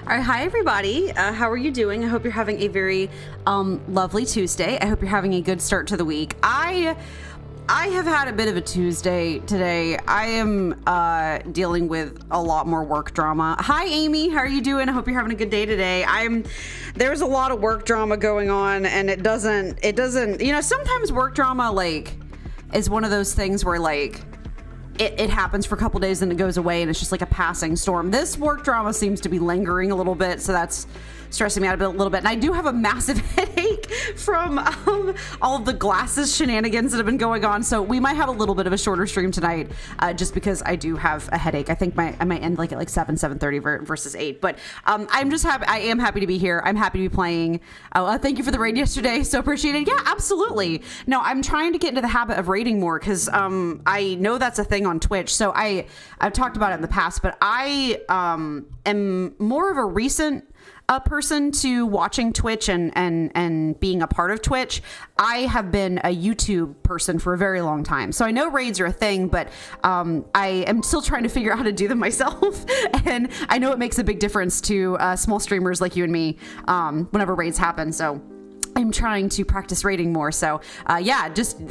All right, hi everybody. How are you doing? I hope you're having a very lovely Tuesday. I hope you're having a good start to the week. I have had a bit of a Tuesday today. I am dealing with a lot more work drama. Hi Amy, how are you doing? I hope you're having a good day today. There's a lot of work drama going on, and it doesn't, you know, sometimes work drama like is one of those things where like it happens for a couple days and it goes away and it's just like a passing storm. This work drama seems to be lingering a little bit, so that's stressing me out a little bit. And I do have a massive headache from all of the glasses shenanigans that have been going on. So we might have a little bit of a shorter stream tonight, just because I do have a headache. I think I might end like at like 7:30 versus 8. But I'm just happy. I am happy to be here. I'm happy to be playing. Thank you for the raid yesterday. So appreciate it. Yeah, absolutely. No, I'm trying to get into the habit of raiding more because I know that's a thing on Twitch. So I've talked about it in the past, but I am more of a recent person to watching Twitch and being a part of Twitch. I have been a YouTube person for a very long time, so I know raids are a thing, but I am still trying to figure out how to do them myself. And I know it makes a big difference to small streamers like you and me whenever raids happen. So I'm trying to practice raiding more. So yeah, just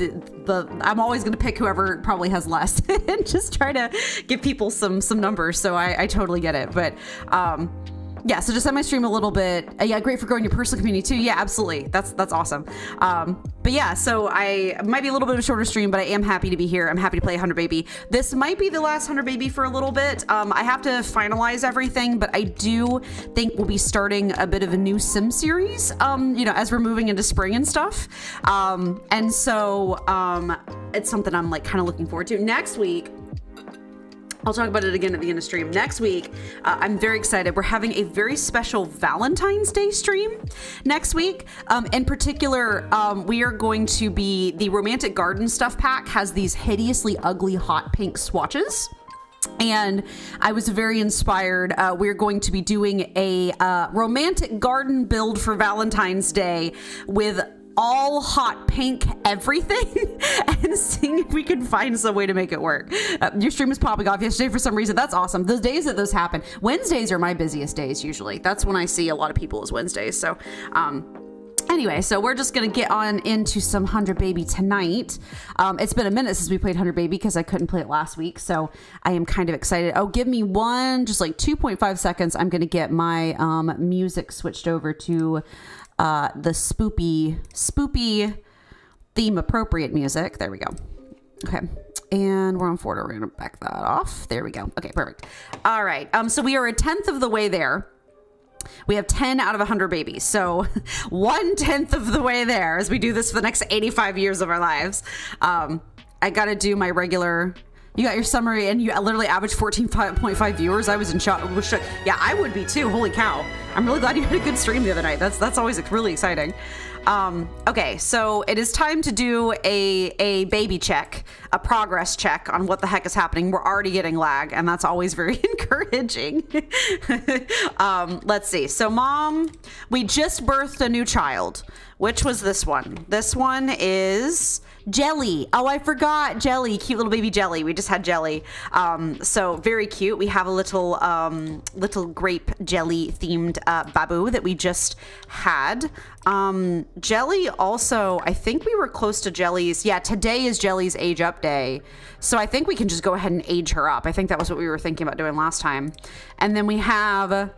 I'm always going to pick whoever probably has less and just try to give people some numbers. So I totally get it. But yeah, so just end my stream a little bit. Yeah, great for growing your personal community too. Yeah, absolutely. That's awesome. But yeah, so I might be a little bit of a shorter stream, but I am happy to be here. I'm happy to play 100 Baby. This might be the last 100 Baby for a little bit. I have to finalize everything, but I do think we'll be starting a bit of a new Sim series, you know, as we're moving into spring and stuff. And so it's something I'm like kind of looking forward to. Next week, I'll talk about it again at the end of stream. Next week, I'm very excited. We're having a very special Valentine's Day stream next week. In particular, we are going to be, the Romantic Garden Stuff Pack has these hideously ugly hot pink swatches. And I was very inspired. We're going to be doing a romantic garden build for Valentine's Day with all hot pink everything and seeing if we can find some way to make it work. Your stream is popping off yesterday for some reason. That's awesome. Those days that those happen, Wednesdays are my busiest days usually. That's when I see a lot of people is Wednesdays. So Anyway, so we're just going to get on into some 100 Baby tonight. It's been a minute since we played 100 Baby because I couldn't play it last week. So I am kind of excited. Oh, give me just like 2.5 seconds. I'm going to get my music switched over to the spoopy theme appropriate music. There we go. Okay. And we're on 4. We're going to back that off. There we go. Okay, perfect. All right. So we are 1/10 of the way there. We have 10 out of 100 babies. So 1/10 of the way there as we do this for the next 85 years of our lives. I got to do my regular. You got your summary and you literally averaged 14.5 viewers. I was in shock. Yeah, I would be too. Holy cow. I'm really glad you had a good stream the other night. That's always really exciting. Okay, so it is time to do a baby check, a progress check on what the heck is happening. We're already getting lag, and that's always very encouraging. Let's see. So, Mom, we just birthed a new child. Which was this one? This one is Jelly. Oh, I forgot Jelly. Cute little baby Jelly. We just had Jelly. So very cute. We have a little grape jelly themed babu that we just had. Jelly also, I think we were close to Jelly's. Yeah, today is Jelly's age up day. So I think we can just go ahead and age her up. I think that was what we were thinking about doing last time. And then we have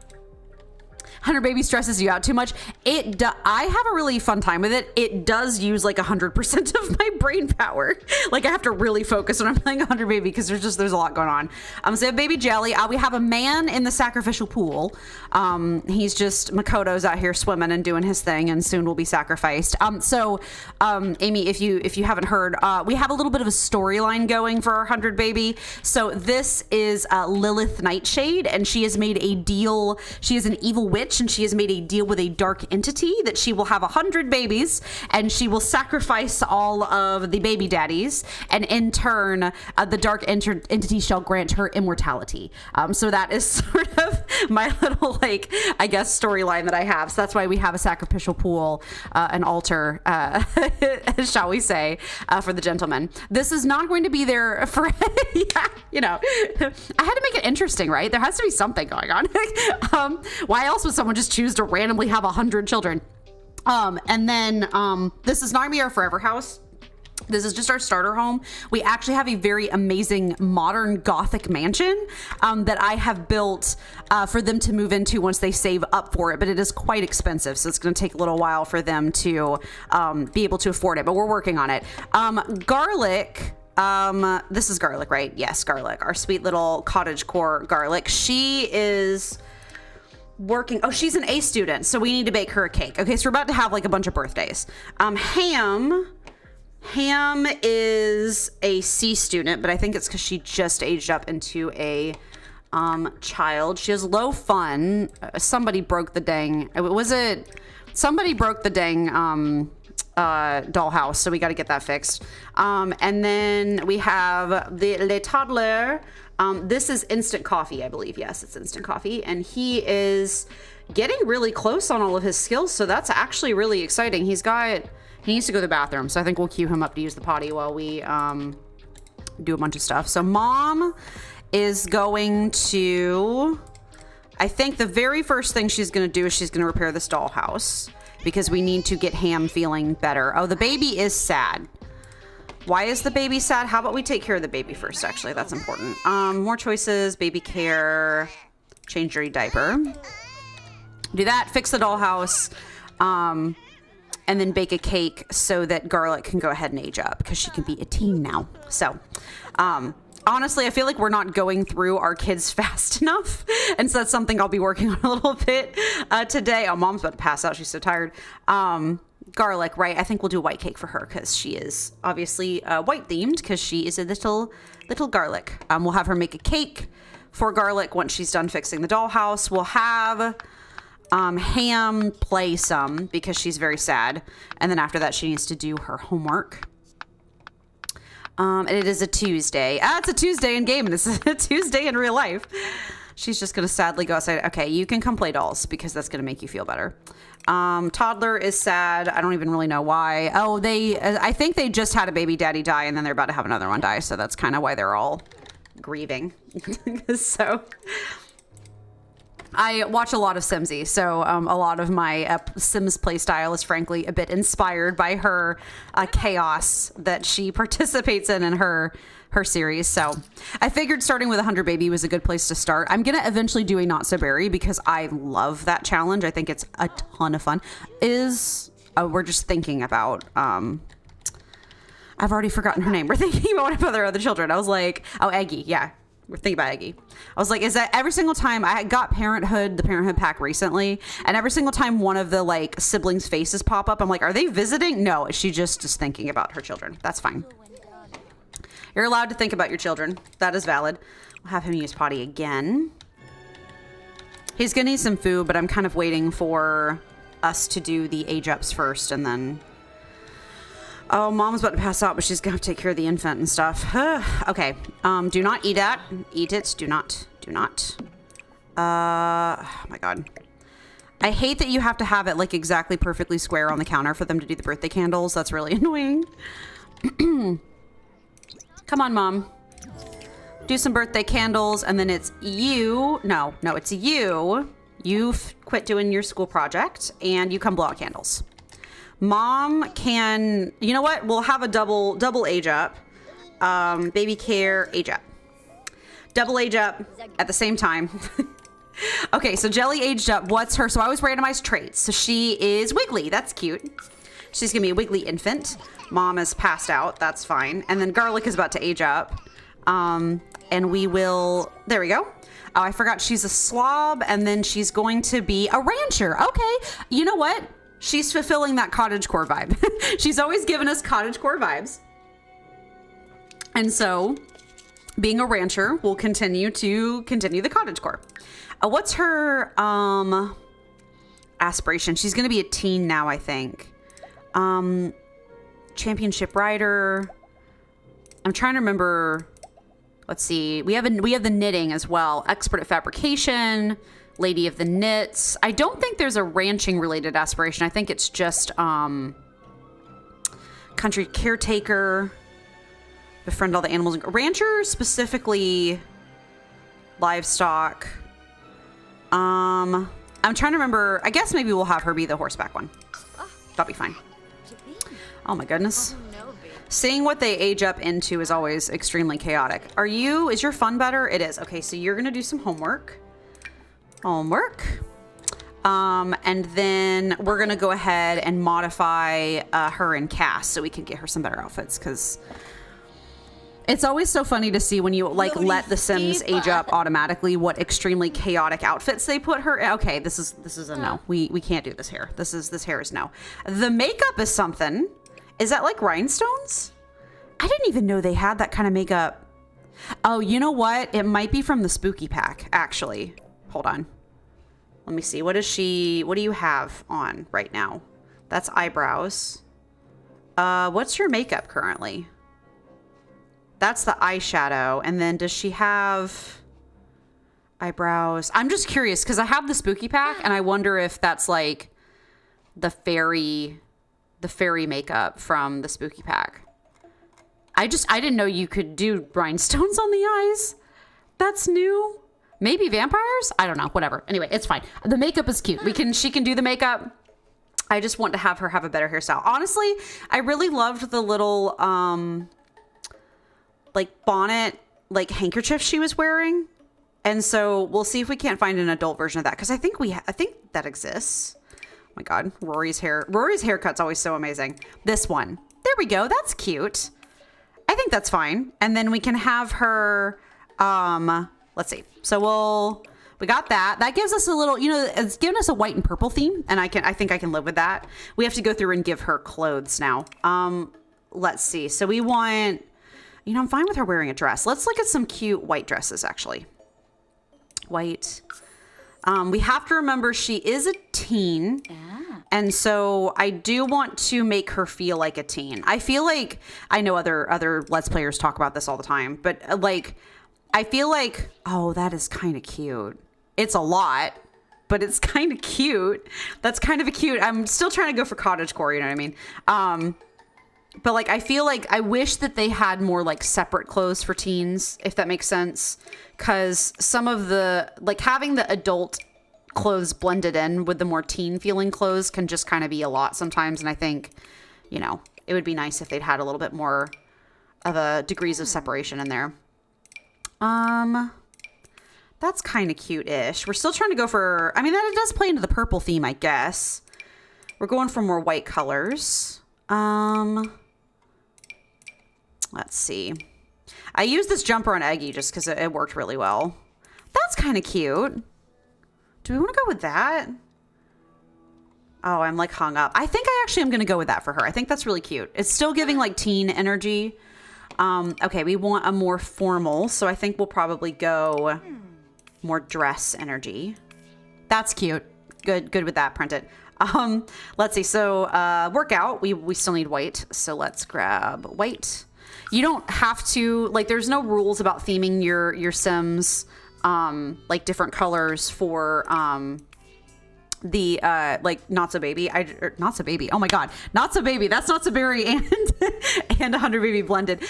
100 Baby stresses you out too much. I have a really fun time with it. It does use like 100% of my brain power. Like I have to really focus when I'm playing 100 Baby because there's a lot going on. So we have baby Jelly. We have a man in the sacrificial pool. He's just Makoto's out here swimming and doing his thing, and soon will be sacrificed. Amy, if you haven't heard, we have a little bit of a storyline going for our 100 Baby. So this is Lilith Nightshade, and she has made a deal. She is an evil witch, and she has made a deal with a dark entity that she will have 100 babies, and she will sacrifice all of the baby daddies, and in turn, the dark entity shall grant her immortality. So that is sort of my little, like, I guess, storyline that I have. So that's why we have a sacrificial pool, an altar, shall we say, for the gentleman. This is not going to be there for, yeah, you know, I had to make it interesting, right? There has to be something going on. Why else would someone just choose to randomly have 100 children? And then this is not gonna be our forever house. This is just our starter home. We actually have a very amazing modern Gothic mansion that I have built for them to move into once they save up for it, but it is quite expensive, so it's going to take a little while for them to be able to afford it, but we're working on it. Garlic, this is Garlic, right? Yes, Garlic, our sweet little cottagecore Garlic. She is working. Oh, she's an A student, so we need to bake her a cake. Okay, so we're about to have like a bunch of birthdays. Ham is a C student, but I think it's because she just aged up into a child. She has low fun. Somebody broke the dang. Somebody broke the dang dollhouse, so we got to get that fixed. And then we have the toddler. This is instant coffee, I believe. Yes, it's instant coffee, and he is getting really close on all of his skills, so that's actually really exciting. He needs to go to the bathroom, so I think we'll cue him up to use the potty while we do a bunch of stuff. So Mom is going to, I think the very first thing she's going to do is she's going to repair this dollhouse because we need to get Ham feeling better. Oh, the baby is sad. Why is the baby sad? How about we take care of the baby first, actually? That's important. More choices, baby care, change your diaper. Do that, fix the dollhouse. And then bake a cake so that Garlic can go ahead and age up because she can be a teen now. So, honestly, I feel like we're not going through our kids fast enough. And so that's something I'll be working on a little bit today. Oh, Mom's about to pass out. She's so tired. Garlic, right? I think we'll do a white cake for her because she is obviously white themed because she is a little Garlic. We'll have her make a cake for Garlic once she's done fixing the dollhouse. We'll have Ham play some because she's very sad, and then after that she needs to do her homework. And it is a Tuesday. It's a Tuesday in game. This is a Tuesday in real life. She's just gonna sadly go outside. Okay, you can come play dolls because that's gonna make you feel better. Toddler is sad. I don't even really know why. Oh, I think they just had a baby daddy die, and then they're about to have another one die, so that's kind of why they're all grieving. So I watch a lot of Simsy, so a lot of my Sims playstyle is frankly a bit inspired by her chaos that she participates in her series. So I figured starting with 100 Baby was a good place to start. I'm going to eventually do a Not So Berry because I love that challenge. I think it's a ton of fun. We're just thinking about... I've already forgotten her name. We're thinking about one of our other children. I was like, oh, Eggie. Yeah. We're thinking about Eggie. I was like, is that every single time I got the Parenthood pack recently, and every single time one of the like siblings' faces pop up, I'm like, are they visiting? No, she just is thinking about her children. That's fine. You're allowed to think about your children. That is valid. We'll have him use potty again. He's gonna need some food, but I'm kind of waiting for us to do the age ups first, and then... Oh, mom's about to pass out, but she's gonna have to take care of the infant and stuff. Okay. Do not eat that. Eat it. Do not. Oh my God. I hate that you have to have it like exactly perfectly square on the counter for them to do the birthday candles. That's really annoying. Come on, Mom. Do some birthday candles, and then it's you. No, it's you. You've quit doing your school project, and you come blow out candles. Mom can, you know what? We'll have a double age up. Baby care, age up. Double age up at the same time. Okay, so Jelly aged up. What's her? So I always randomize traits. So she is Wiggly. That's cute. She's gonna be a Wiggly infant. Mom is passed out. That's fine. And then Garlic is about to age up. And we will, there we go. Oh, I forgot she's a slob, and then she's going to be a rancher. Okay, you know what? She's fulfilling that cottagecore vibe. She's always given us cottagecore vibes. And so being a rancher will continue the cottagecore. What's her aspiration? She's going to be a teen now, I think. Championship rider. I'm trying to remember. Let's see. We have the knitting as well. Expert at fabrication. Lady of the Knits. I don't think there's a ranching related aspiration. I think it's just country caretaker, befriend all the animals. Rancher, specifically livestock. I'm trying to remember. I guess maybe we'll have her be the horseback one. That'll be fine. Oh my goodness. Seeing what they age up into is always extremely chaotic. Is your fun better? It is. Okay, so you're gonna do some homework. And then we're gonna go ahead and modify her and Cass so we can get her some better outfits, because it's always so funny to see when you like let the Sims age up automatically what extremely chaotic outfits they put her in. Okay, this is a no. We can't do this hair. This hair is no. The makeup is something. Is that like rhinestones? I didn't even know they had that kind of makeup. Oh, you know what? It might be from the spooky pack, actually. Hold on. Let me see. What do you have on right now? That's eyebrows. What's your makeup currently? That's the eyeshadow. And then does she have eyebrows? I'm just curious because I have the spooky pack and I wonder if that's like the fairy makeup from the spooky pack. I didn't know you could do rhinestones on the eyes. That's new. Maybe vampires? I don't know. Whatever. Anyway, it's fine. The makeup is cute. She can do the makeup. I just want to have her have a better hairstyle. Honestly, I really loved the little like bonnet, like handkerchief she was wearing. And so we'll see if we can't find an adult version of that, because I think that exists. Oh my God, Rory's haircut's always so amazing. This one. There we go. That's cute. I think that's fine. And then we can have her let's see. So we got that. That gives us a little, it's given us a white and purple theme, and I think I can live with that. We have to go through and give her clothes now. Let's see. So we want, I'm fine with her wearing a dress. Let's look at some cute white dresses, actually. White. We have to remember she is a teen. Yeah. And so I do want to make her feel like a teen. I feel like, I know other Let's Players talk about this all the time, but like, I feel like, oh, that is kind of cute. It's a lot, but it's kind of cute. That's kind of a cute. I'm still trying to go for cottagecore, you know what I mean? But like, I feel like I wish that they had more like separate clothes for teens, if that makes sense. Because some of the, like having the adult clothes blended in with the more teen feeling clothes can just kind of be a lot sometimes. And I think, you know, it would be nice if they'd had a little bit more of a degrees of separation in there. That's kind of cute-ish. We're still trying to go for, I mean, that it does play into the purple theme, I guess. We're going for more white colors. Let's see. I used this jumper on Eggy just because it worked really well. That's kind of cute. Do we want to go with that? Oh, I'm like hung up. I think I actually am going to go with that for her. I think that's really cute. It's still giving like teen energy. Okay, we want a more formal, so I think we'll probably go more dress energy. That's cute. Good with that. Print it. Let's see. So workout, we still need white. So let's grab white. You don't have to, like, there's no rules about theming your Sims like different colors for the like Not So Baby. Not So Baby. Oh my god, Not So Baby. That's Not So Berry and 100 Baby blended.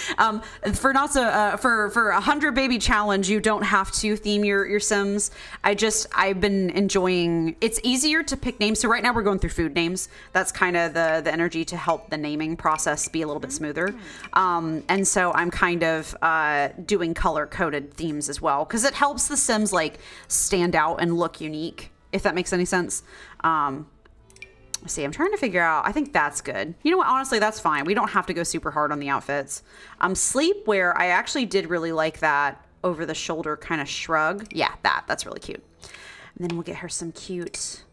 For Not So for 100 Baby challenge, you don't have to theme your Sims. I've been enjoying. It's easier to pick names. So right now we're going through food names. That's kind of the energy to help the naming process be a little bit smoother. And so I'm kind of doing color coded themes as well because it helps the Sims like stand out and look unique. If that makes any sense. Let's see, I'm trying to figure out, I think that's good. You know what, honestly, that's fine. We don't have to go super hard on the outfits. Sleepwear, I actually did really like that over the shoulder kind of shrug. Yeah, that's really cute. And then we'll get her some cute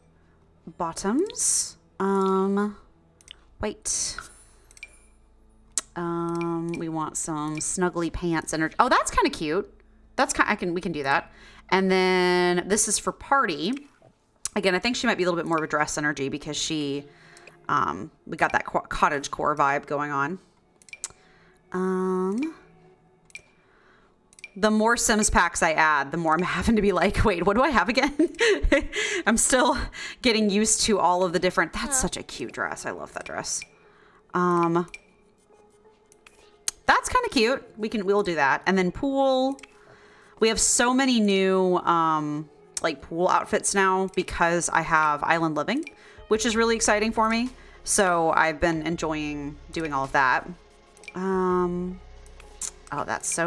bottoms. White. We want some snuggly pants. Oh, that's kind of cute. That's we can do that. And then this is for party. Again, I think she might be a little bit more of a dress energy because we got that cottage core vibe going on. The more Sims packs I add, the more I'm having to be like, wait, what do I have again? I'm still getting used to all of the different, that's such a cute dress. I love that dress. That's kind of cute. We'll do that. And then pool. We have so many new, like pool outfits now because I have Island Living, which is really exciting for me. So I've been enjoying doing all of that. Oh, that's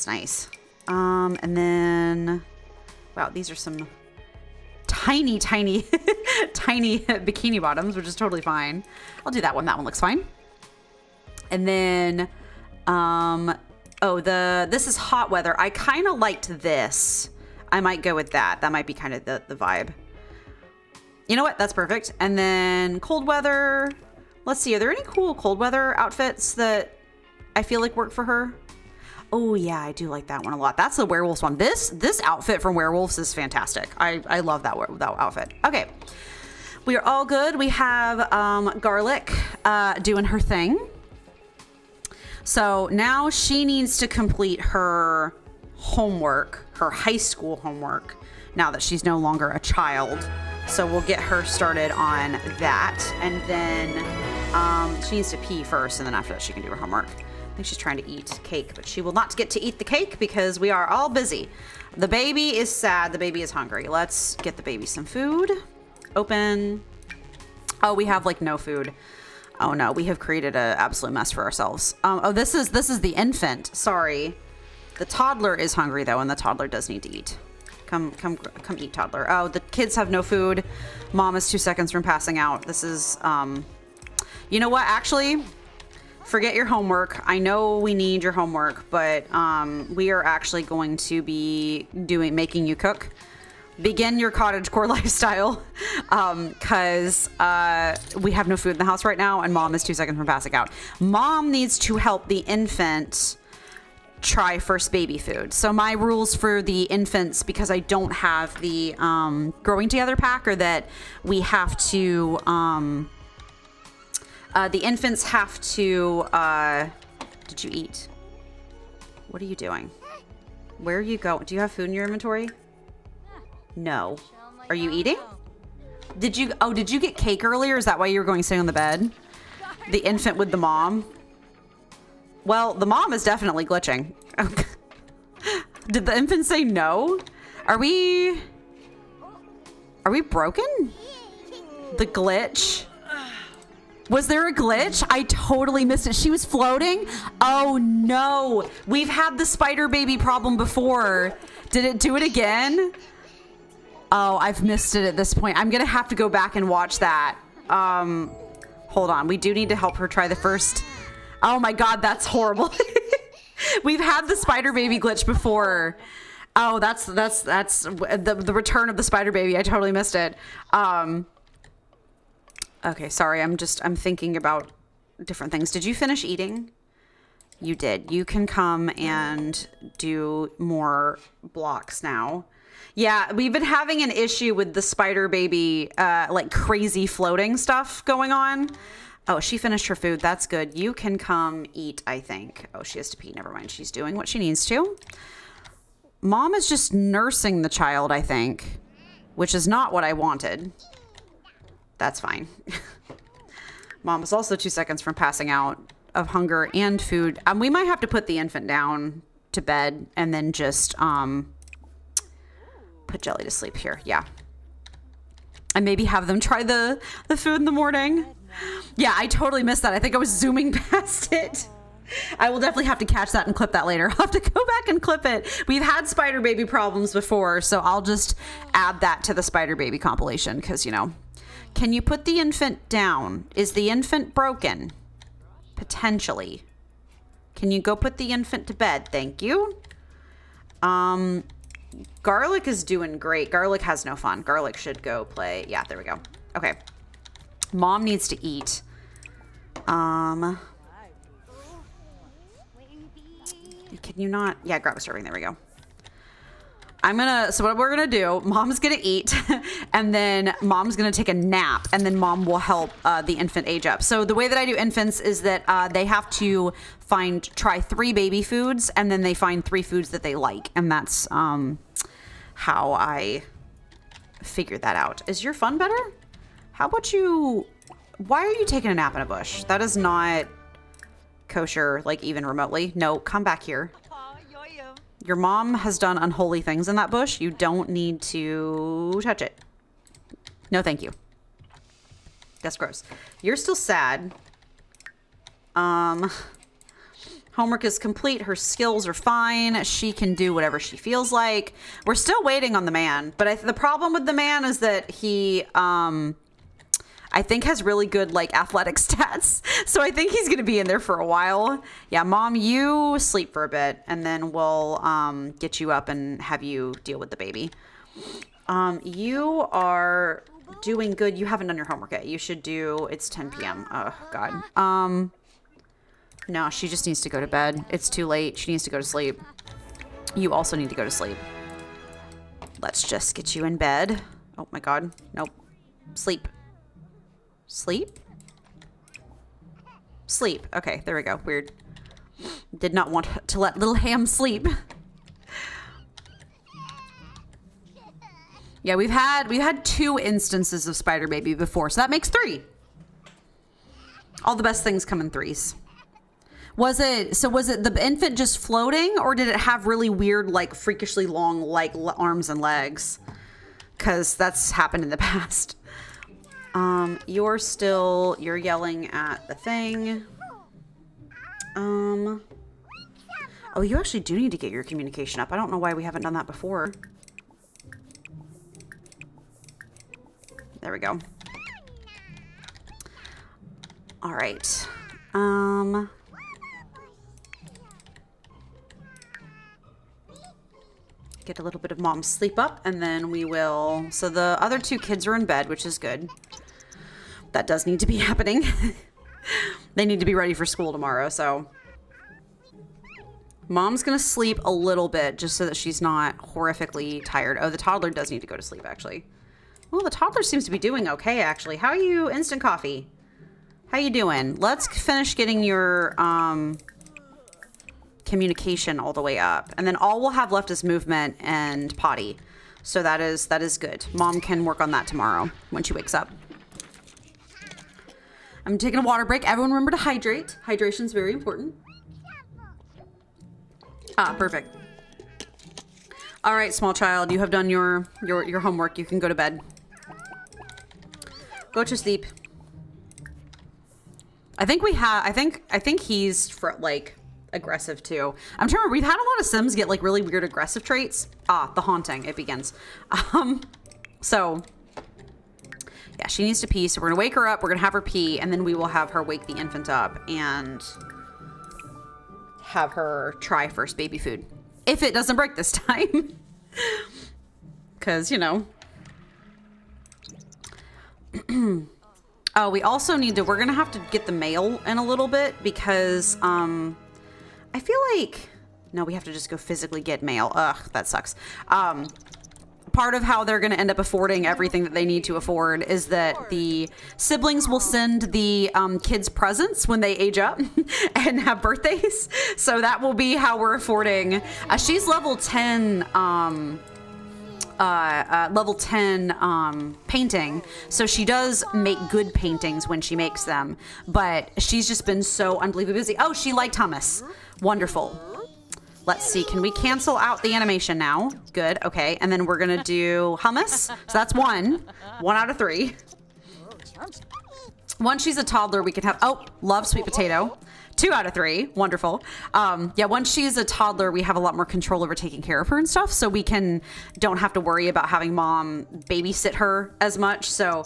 nice. And then, wow, these are some tiny, tiny, tiny bikini bottoms, which is totally fine. I'll do that one. That one looks fine. And then, this is hot weather. I kind of liked this. I might go with that. That might be kind of the vibe. You know what? That's perfect. And then cold weather. Let's see. Are there any cool cold weather outfits that I feel like work for her? Oh yeah, I do like that one a lot. That's the werewolves one. This outfit from werewolves is fantastic. I love that outfit. Okay. We are all good. We have Garlic doing her thing. So now she needs to complete her homework, her high school homework, now that she's no longer a child. So we'll get her started on that. And then she needs to pee first, and then after that she can do her homework. I think she's trying to eat cake, but she will not get to eat the cake because we are all busy. The baby is sad. The baby is hungry. Let's get the baby some food. Open. Oh, we have like no food. Oh no, we have created an absolute mess for ourselves. This is the infant. Sorry. The toddler is hungry though, and the toddler does need to eat. Come eat, toddler. Oh, the kids have no food. Mom is 2 seconds from passing out. This is, you know what? Actually, forget your homework. I know we need your homework, but we are actually going to be making you cook. Begin your cottagecore lifestyle because we have no food in the house right now, and Mom is 2 seconds from passing out. Mom needs to help the infant try first baby food. So my rules for the infants, because I don't have the growing together pack, are that we have to the infants have to did you eat? What are you doing? Where are you going? Do you have food in your inventory? No. Are you eating? Did you get cake earlier? Is that why you were going to stay on the bed? The infant with the mom? Well, the mom is definitely glitching. Did the infant say no? Are we Are we broken? The glitch? Was there a glitch? I totally missed it. She was floating? Oh no. We've had the spider baby problem before. Did it do it again? Oh, I've missed it at this point. I'm gonna have to go back and watch that. Hold on. We do need to help her try the first. Oh my God, that's horrible. We've had the spider baby glitch before. Oh, that's the return of the spider baby. I totally missed it. Okay, sorry. I'm thinking about different things. Did you finish eating? You did. You can come and do more blocks now. Yeah, we've been having an issue with the spider baby, like crazy floating stuff going on. Oh, she finished her food. That's good. You can come eat, I think. Oh, she has to pee. Never mind. She's doing what she needs to. Mom is just nursing the child, I think, which is not what I wanted. That's fine. Mom is also 2 seconds from passing out of hunger and food. We might have to put the infant down to bed and then just put Jelly to sleep here. Yeah. And maybe have them try the food in the morning. Yeah, I totally missed that. I think I was zooming past it. I will definitely have to catch that and clip that later. I'll have to go back and clip it. We've had spider baby problems before, so I'll just add that to the spider baby compilation because, you know. Can you put the infant down? Is the infant broken? Potentially. Can you go put the infant to bed? Thank you. Garlic is doing great. Garlic has no fun. Garlic should go play. Yeah, there we go. Okay. Mom needs to eat. Can you not? Yeah, grab a serving. There we go. So what we're gonna do, Mom's gonna eat and then Mom's gonna take a nap and then Mom will help the infant age up. So the way that I do infants is that they have to try 3 baby foods and then they find 3 foods that they like. And that's how I figured that out. Is your fun better? How about you, why are you taking a nap in a bush? That is not kosher, like even remotely. No, come back here. Your mom has done unholy things in that bush. You don't need to touch it. No, thank you. That's gross. You're still sad. Homework is complete. Her skills are fine. She can do whatever she feels like. We're still waiting on the man. But the problem with the man is that he, I think has really good like athletic stats. So I think he's going to be in there for a while. Yeah, Mom, you sleep for a bit and then we'll get you up and have you deal with the baby. You are doing good. You haven't done your homework yet. You should do, it's 10 p.m. Oh, God. No, she just needs to go to bed. It's too late. She needs to go to sleep. You also need to go to sleep. Let's just get you in bed. Oh, my God. Nope. Sleep. Sleep? Sleep. Okay, there we go. Weird. Did not want to let little Ham sleep. Yeah, we've had 2 instances of spider baby before, so that makes 3. All the best things come in 3s. Was it the infant just floating or did it have really weird, like freakishly long, like arms and legs? Because that's happened in the past. You're yelling at the thing. Oh, you actually do need to get your communication up. I don't know why we haven't done that before. There we go. All right. Get a little bit of Mom's sleep up and then we will. So the other 2 kids are in bed, which is good. That does need to be happening. They need to be ready for school tomorrow, so. Mom's gonna sleep a little bit just so that she's not horrifically tired. Oh, the toddler does need to go to sleep, actually. Well, the toddler seems to be doing okay, actually. How are you, Instant Coffee? How you doing? Let's finish getting your communication all the way up. And then all we'll have left is movement and potty. So that is good. Mom can work on that tomorrow when she wakes up. I'm taking a water break. Everyone remember to hydrate. Hydration is very important. Ah, perfect. All right, small child, you have done your homework. You can go to bed. Go to sleep. I think we have, I think he's like aggressive too. I'm trying to remember, we've had a lot of Sims get like really weird aggressive traits. The haunting, it begins. So yeah, she needs to pee. So we're gonna wake her up, we're gonna have her pee, and then we will have her wake the infant up and have her try first baby food. If it doesn't break this time. Cause you know. Oh, we also need to, we're gonna have to get the mail in a little bit because I feel like, no, we have to just go physically get mail. Ugh, that sucks. Part of how they're gonna end up affording everything that they need to afford is that the siblings will send the kids presents when they age up and have birthdays. So that will be how we're affording. She's level 10, painting, so she does make good paintings when she makes them, but she's just been so unbelievably busy. Oh, she liked hummus. Wonderful. Let's see, can we cancel out the animation now? Good, okay, and then we're gonna do hummus. So that's one out of 3. Once she's a toddler, we can have, oh, love sweet potato. 2 out of 3, wonderful. Yeah, once she's a toddler, we have a lot more control over taking care of her and stuff, so we don't have to worry about having mom babysit her as much. So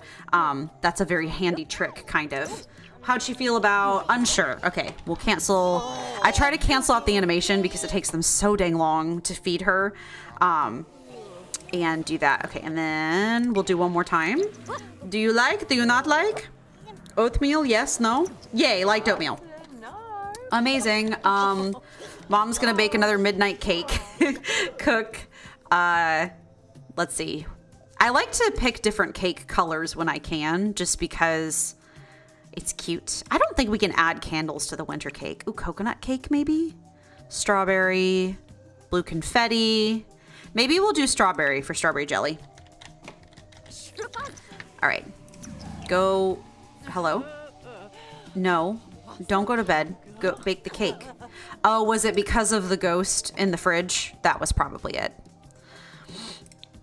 that's a very handy trick, kind of. How'd she feel about unsure? Okay, we'll cancel. I try to cancel out the animation because it takes them so dang long to feed her. And do that. Okay, and then we'll do one more time. Do you not like? Oatmeal, yes, no? Yay, liked oatmeal. Amazing. Mom's gonna bake another midnight cake. Cook. Let's see. I like to pick different cake colors when I can, just because it's cute. I don't think we can add candles to the winter cake. Ooh, coconut cake maybe? Strawberry, blue confetti. Maybe we'll do strawberry for strawberry jelly. All right. Go. Hello? No. Don't go to bed. Go bake the cake. Oh, was it because of the ghost in the fridge? That was probably it.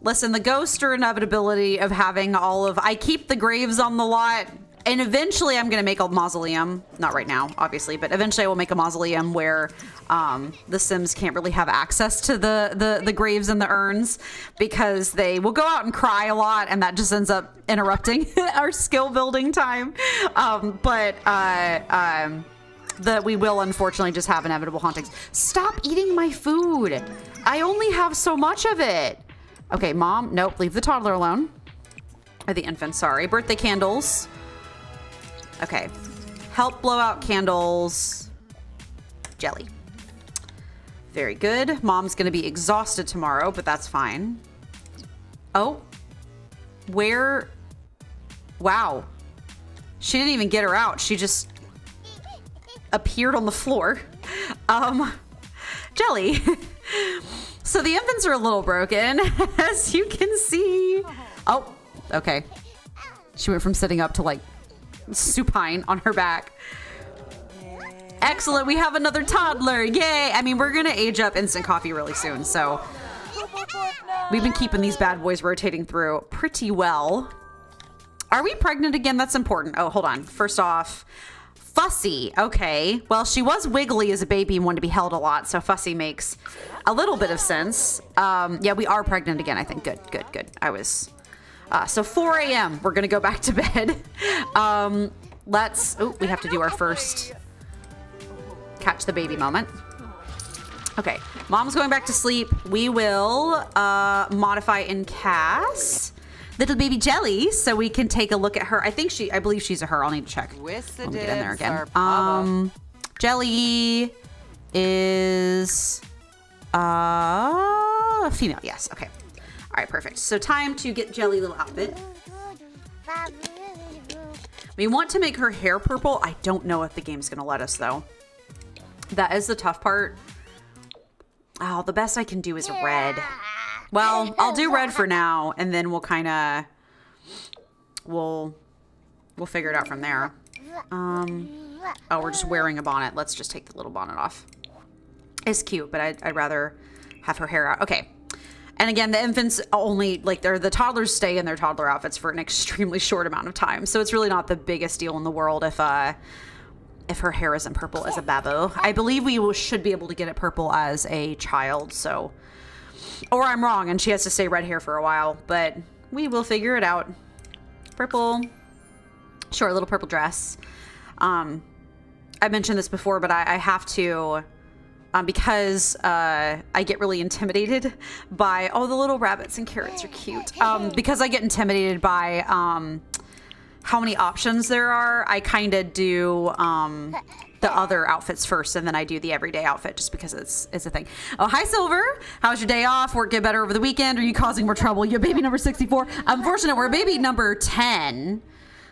Listen, the ghost or inevitability of having all of... I keep the graves on the lot, and eventually I'm going to make a mausoleum. Not right now, obviously, but eventually I will make a mausoleum where the Sims can't really have access to the graves and the urns because they will go out and cry a lot, and that just ends up interrupting our skill building time. That we will unfortunately just have inevitable hauntings. Stop eating my food. I only have so much of it. Okay, mom, nope, leave the toddler alone. Or the infant, sorry. Birthday candles. Okay. Help blow out candles. Jelly. Very good. Mom's gonna be exhausted tomorrow, but that's fine. Oh. Where? Wow. She didn't even get her out. She just appeared on the floor. Jelly. So the infants are a little broken, as you can see. Oh, okay. She went from sitting up to like supine on her back. Excellent, we have another toddler, yay! I mean, we're gonna age up instant coffee really soon, so we've been keeping these bad boys rotating through pretty well. Are we pregnant again? That's important. Oh, hold on. First off, Fussy, okay. Well, she was wiggly as a baby and wanted to be held a lot, so Fussy makes a little bit of sense. Yeah, we are pregnant again, I think. Good. I was... so 4 a.m., we're gonna go back to bed. We have to do our first catch the baby moment. Okay, mom's going back to sleep. We will modify and cast little baby Jelly so we can take a look at her. I believe she's a her. I'll need to check. Let me get in there again. Jelly is female. Yes. Okay. All right. Perfect. So time to get Jelly little outfit. We want to make her hair purple. I don't know if the game's gonna let us though. That is the tough part. Oh, the best I can do is red. Well, I'll do red for now, and then we'll kind of we'll figure it out from there. Oh, we're just wearing a bonnet. Let's just take the little bonnet off. It's cute, but I'd rather have her hair out. Okay. And again, the infants only, like, the toddlers stay in their toddler outfits for an extremely short amount of time. So it's really not the biggest deal in the world if her hair isn't purple as a babu. I believe we should be able to get it purple as a child, so... Or I'm wrong, and she has to stay red hair for a while, but we will figure it out. Purple. Short little purple dress. I mentioned this before, but I have to... because I get really intimidated by, oh, the little rabbits and carrots are cute. Because I get intimidated by how many options there are, I kind of do the other outfits first, and then I do the everyday outfit just because it's a thing. Oh, hi, Silver. How was your day off? Work get better over the weekend? Are you causing more trouble? You're baby number 64. Unfortunate, we're baby number 10.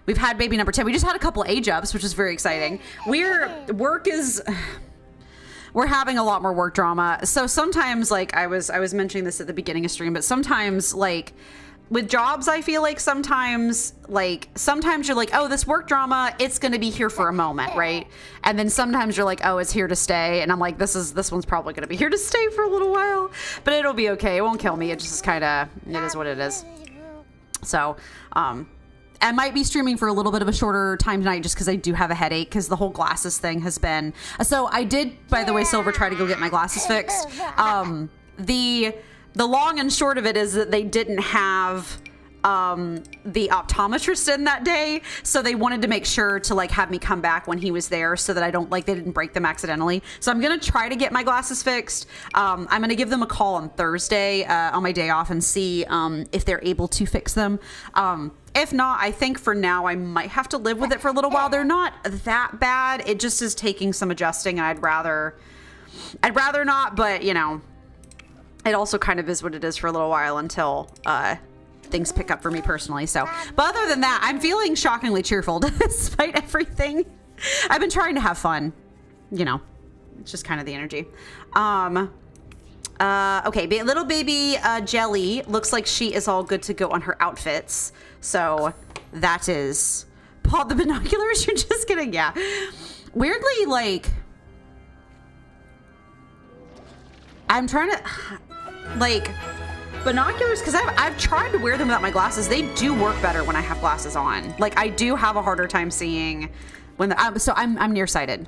We've had baby number 10. We just had a couple age ups, which is very exciting. We're having a lot more work drama. So sometimes, like, I was mentioning this at the beginning of stream, but sometimes, like, with jobs, I feel like sometimes you're like, oh, this work drama, it's going to be here for a moment, right? And then sometimes you're like, oh, it's here to stay. And I'm like, this one's probably going to be here to stay for a little while, but it'll be okay. It won't kill me. It just is kind of, it is what it is. So, I might be streaming for a little bit of a shorter time tonight just because I do have a headache because the whole glasses thing has been... So I did, by the way, Silver, try to go get my glasses fixed. The long and short of it is that they didn't have the optometrist in that day, so they wanted to make sure to, like, have me come back when he was there so that I don't, like, they didn't break them accidentally. So I'm gonna try to get my glasses fixed. I'm gonna give them a call on Thursday on my day off and see if they're able to fix them. If not, I think for now I might have to live with it for a little while. They're not that bad. It just is taking some adjusting, and I'd rather not, but, you know, it also kind of is what it is for a little while until things pick up for me personally. So, but other than that, I'm feeling shockingly cheerful despite everything. I've been trying to have fun, you know, it's just kind of the energy. Okay, little baby Jelly looks like she is all good to go on her outfits. So that is... Paul, the binoculars? You're just kidding? Yeah. Weirdly, like... I'm trying to... Like, binoculars, because I've tried to wear them without my glasses. They do work better when I have glasses on. Like, I do have a harder time seeing when... so I'm nearsighted.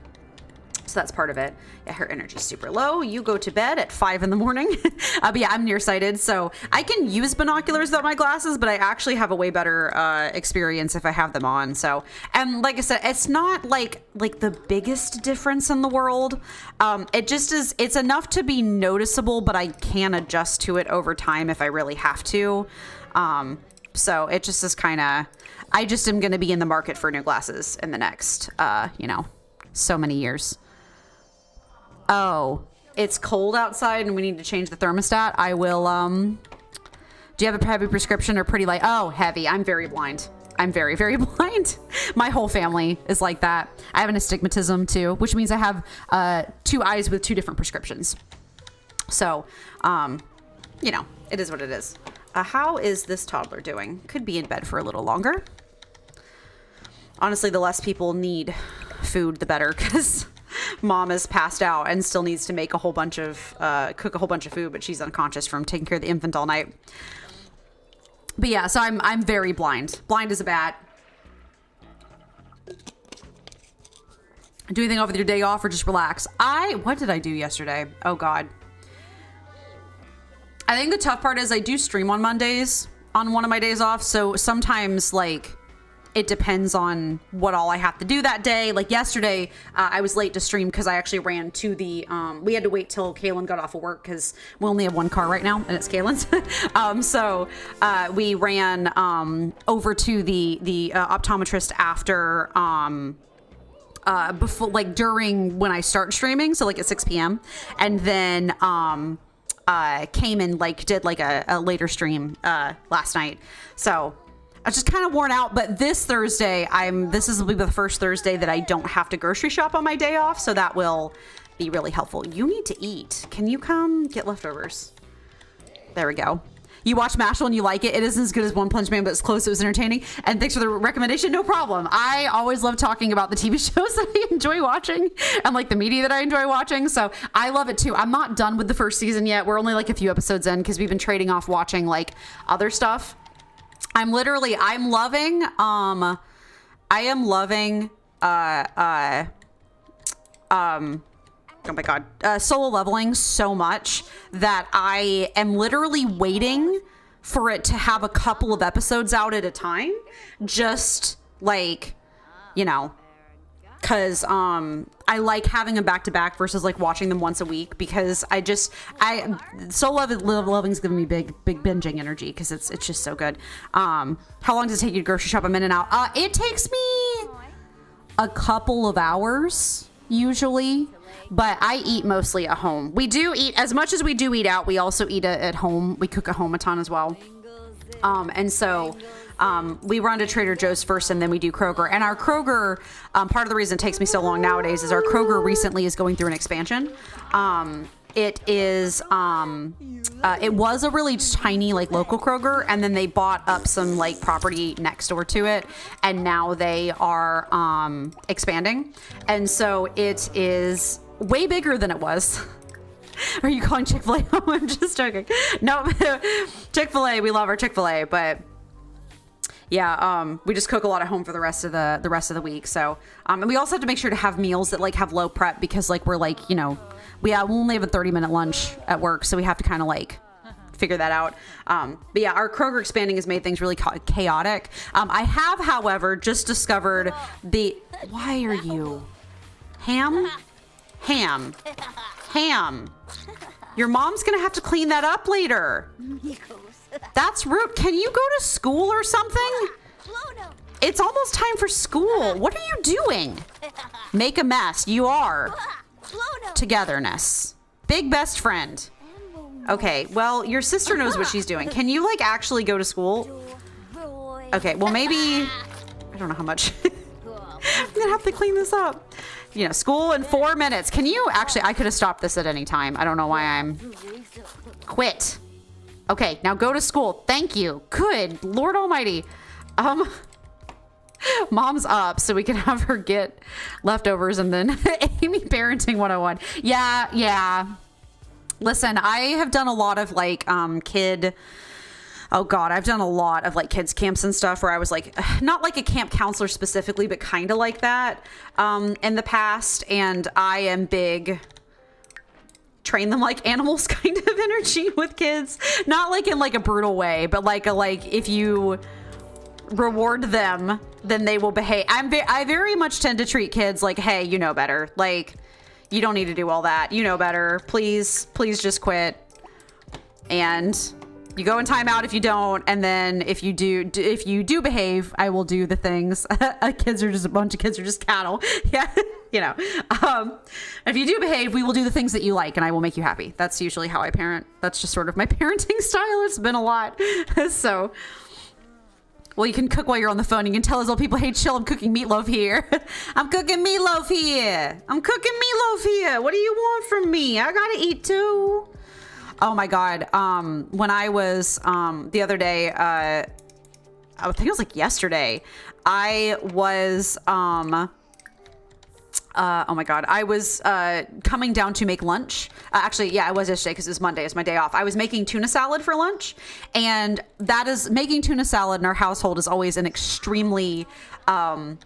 So that's part of it. Yeah, her energy's super low. You go to bed at 5 in the morning. But yeah, I'm nearsighted, so I can use binoculars without my glasses, but I actually have a way better experience if I have them on. So, and like I said, it's not like the biggest difference in the world. It just is. It's enough to be noticeable, but I can adjust to it over time if I really have to. So it just is kind of. I just am going to be in the market for new glasses in the next, so many years. Oh, it's cold outside and we need to change the thermostat. I will, do you have a heavy prescription or pretty light? Oh, heavy. I'm very blind. I'm very, very blind. My whole family is like that. I have an astigmatism too, which means I have 2 eyes with 2 different prescriptions. So, it is what it is. How is this toddler doing? Could be in bed for a little longer. Honestly, the less people need food, the better, because Mom is passed out and still needs to make a whole bunch of, cook a whole bunch of food, but she's unconscious from taking care of the infant all night. But yeah, so I'm very blind. Blind as a bat. Do anything over your day off or just relax? What did I do yesterday? Oh God. I think the tough part is I do stream on Mondays on one of my days off. So sometimes, like, it depends on what all I have to do that day. Like yesterday, I was late to stream because I actually ran to the, we had to wait till Kaylin got off of work because we only have one car right now and it's Kaylin's. So we ran over to the optometrist after, before, like during when I start streaming. So like at 6 p.m. And then came and like did like a later stream last night. So I was just kind of worn out, but this Thursday, this will be the first Thursday that I don't have to grocery shop on my day off, so that will be really helpful. You need to eat. Can you come get leftovers? There we go. you watch Mashal and you like it. It isn't as good as One Punch Man, but it's close. It was entertaining. And thanks for the recommendation. No problem. I always love talking about the TV shows that I enjoy watching and like the media that I enjoy watching. So I love it too. I'm not done with the first season yet. We're only like a few episodes in because we've been trading off watching like other stuff. I'm loving, oh my God, Solo Leveling so much that I am literally waiting for it to have a couple of episodes out at a time. Just like, you know, cause, I like having them back to back versus like watching them once a week because Solo Leveling's giving me big binging energy because it's just so good. How long does it take you to grocery shop? I'm in and out. It takes me a couple of hours usually, but I eat mostly at home. We do eat, as much as we do eat out, we also eat at home. We cook at home a ton as well. And so we run to Trader Joe's first and then we do Kroger. And our Kroger, part of the reason it takes me so long nowadays is our Kroger recently is going through an expansion. It was a really tiny like local Kroger, and then they bought up some like property next door to it, and now they are expanding, and so it is way bigger than it was. Are you calling Chick-fil-A? I'm just joking. No, Chick-fil-A. We love our Chick-fil-A, but yeah, we just cook a lot at home for the rest of the week. So, and we also have to make sure to have meals that like have low prep because like we're like, you know, we only have a 30-minute lunch at work, so we have to kind of like figure that out. But yeah, our Kroger expanding has made things really chaotic. I have, however, just discovered why are you ham? Your mom's gonna have to clean that up later. That's rude. Can you go to school or something? It's almost time for school. What are you doing? Make a mess. You are. Togetherness. Big best friend. Okay, well, your sister knows what she's doing. Can you, like, actually go to school? Okay, well, maybe... I don't know how much. I'm gonna have to clean this up. You know, school in 4 minutes. Can you... Actually, I could have stopped this at any time. I don't know why I'm... Quit. Okay, now go to school. Thank you. Good Lord Almighty. Mom's up, so we can have her get leftovers and then Amy parenting 101. Yeah. Listen, I have done a lot of like I've done a lot of like kids camps and stuff where I was like, not like a camp counselor specifically, but kind of like that in the past. And I am big train them like animals kind of energy with kids, not like in like a brutal way, but like if you reward them, then they will behave. I very much tend to treat kids like, hey, you know better. Like, you don't need to do all that. You know better. Please just quit. And you go in timeout if you don't, and then if you do behave, I will do the things. A bunch of kids are just cattle. Yeah, you know. If you do behave, we will do the things that you like, and I will make you happy. That's usually how I parent. That's just sort of my parenting style. It's been a lot. So, well, you can cook while you're on the phone. You can tell us old people, hey, chill, I'm cooking meatloaf here. I'm cooking meatloaf here. What do you want from me? I gotta eat too. Oh my God. When I was, the other day, I think it was like yesterday, I was, oh my God, I was coming down to make lunch. Actually, yeah, I was yesterday because it was Monday. It's my day off. I was making tuna salad for lunch, and making tuna salad in our household is always an extremely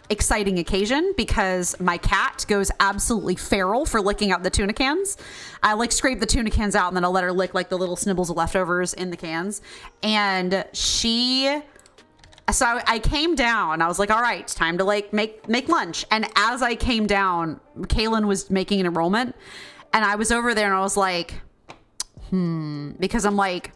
exciting occasion because my cat goes absolutely feral for licking out the tuna cans. I like scrape the tuna cans out and then I'll let her lick like the little snibbles of leftovers in the cans. And so I came down. I was like, all right, it's time to like make lunch. And as I came down, Kaylin was making an enrollment, and I was over there and I was like, because I'm like,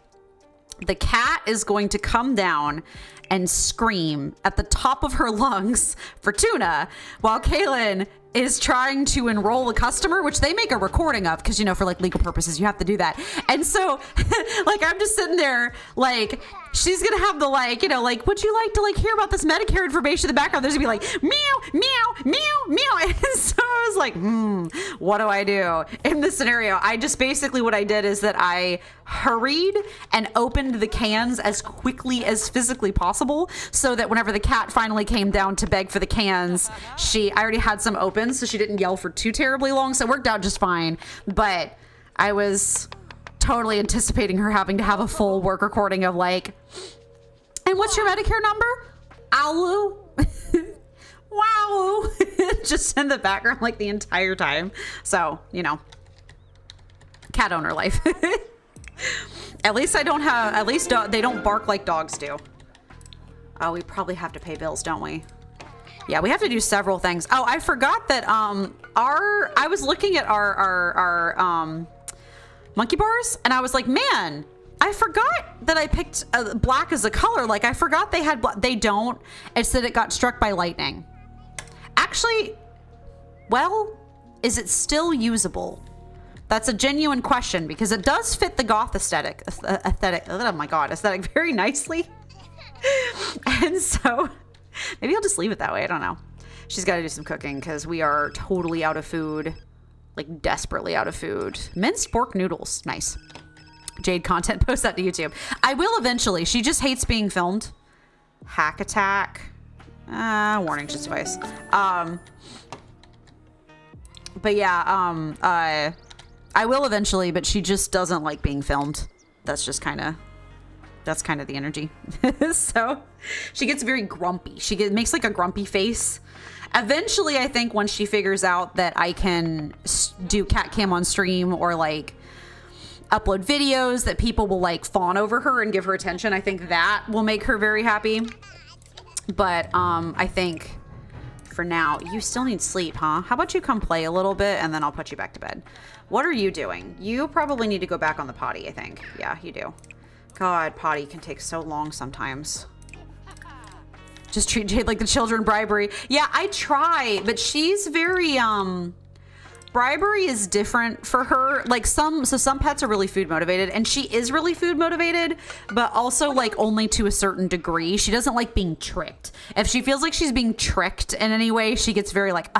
the cat is going to come down and scream at the top of her lungs for tuna while Kaylin is trying to enroll a customer, which they make a recording of because, you know, for like legal purposes, you have to do that. And so like, I'm just sitting there like, she's going to have the like, you know, like, would you like to like hear about this Medicare information in the background? There's gonna be like, meow, meow, meow, meow. And so I was like, what do I do in this scenario? I just basically what I did is that I hurried and opened the cans as quickly as physically possible so that whenever the cat finally came down to beg for the cans, I already had some open, so she didn't yell for too terribly long. So it worked out just fine. But I was totally anticipating her having to have a full work recording of like, and what's your Medicare number? Ow. Wow. Just in the background like the entire time. So, you know, cat owner life. At least they don't bark like dogs do. Oh, we probably have to pay bills, don't we? Yeah, we have to do several things. Oh, I forgot that I was looking at our monkey bars and I was like, man, I forgot that I picked black as a color. Like I forgot they had they don't. It's that it got struck by lightning. Actually, well, is it still usable? That's a genuine question because it does fit the goth aesthetic. Oh my God, aesthetic very nicely. And so maybe I'll just leave it that way. I don't know. She's got to do some cooking because we are totally out of food, like desperately out of food. Minced pork noodles. Nice. Jade content, post that to YouTube. I will eventually. She just hates being filmed. Hack attack. Warning, just device. But yeah, I will eventually, but she just doesn't like being filmed. That's kind of the energy. So she gets very grumpy. Makes like a grumpy face. Eventually, I think once she figures out that I can do cat cam on stream or like upload videos that people will like fawn over her and give her attention, I think that will make her very happy. But I think for now, you still need sleep, huh? How about you come play a little bit and then I'll put you back to bed. What are you doing? You probably need to go back on the potty, I think. Yeah, you do. God, potty can take so long sometimes. Just treat Jade like the children bribery. Yeah, I try, but she's very, bribery is different for her. Like some pets are really food motivated and she is really food motivated, but also like only to a certain degree. She doesn't like being tricked. If she feels like she's being tricked in any way, she gets very like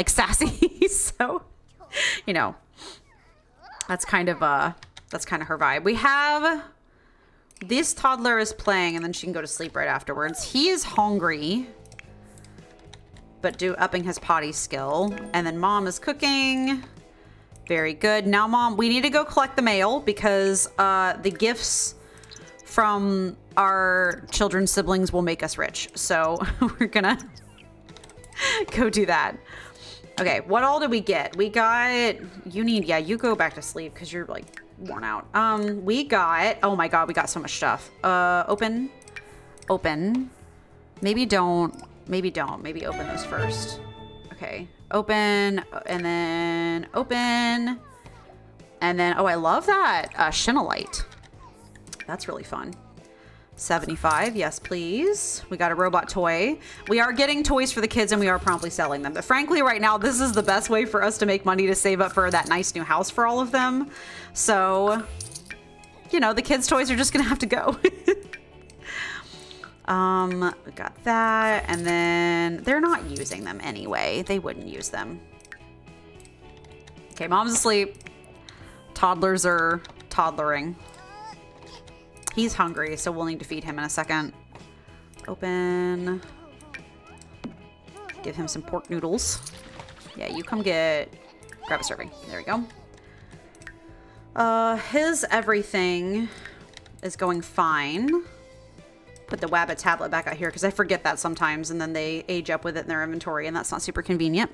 sassy. So, you know, that's kind of her vibe. We have this toddler is playing and then she can go to sleep right afterwards. He is hungry, but upping his potty skill. And then mom is cooking. Very good. Now, mom, we need to go collect the mail because the gifts from our children's siblings will make us rich. So we're gonna go do that. Okay, what all did we get? We got, you go back to sleep because you're like worn out. We got, oh my God, we got so much stuff. Open. Maybe don't. Maybe open those first. Okay, open, and then open. And then, oh, I love that Shinolite. That's really fun. 75, yes, please. We got a robot toy. We are getting toys for the kids and we are promptly selling them. But frankly, right now, this is the best way for us to make money to save up for that nice new house for all of them. So, you know, the kids' toys are just gonna have to go. We got that, and then they're not using them anyway. They wouldn't use them. Okay, mom's asleep. Toddlers are toddlering. He's hungry, so we'll need to feed him in a second. Open. Give him some pork noodles. Yeah, you come grab a serving. There we go. His everything is going fine. Put the Wabbit tablet back out here because I forget that sometimes and then they age up with it in their inventory and that's not super convenient.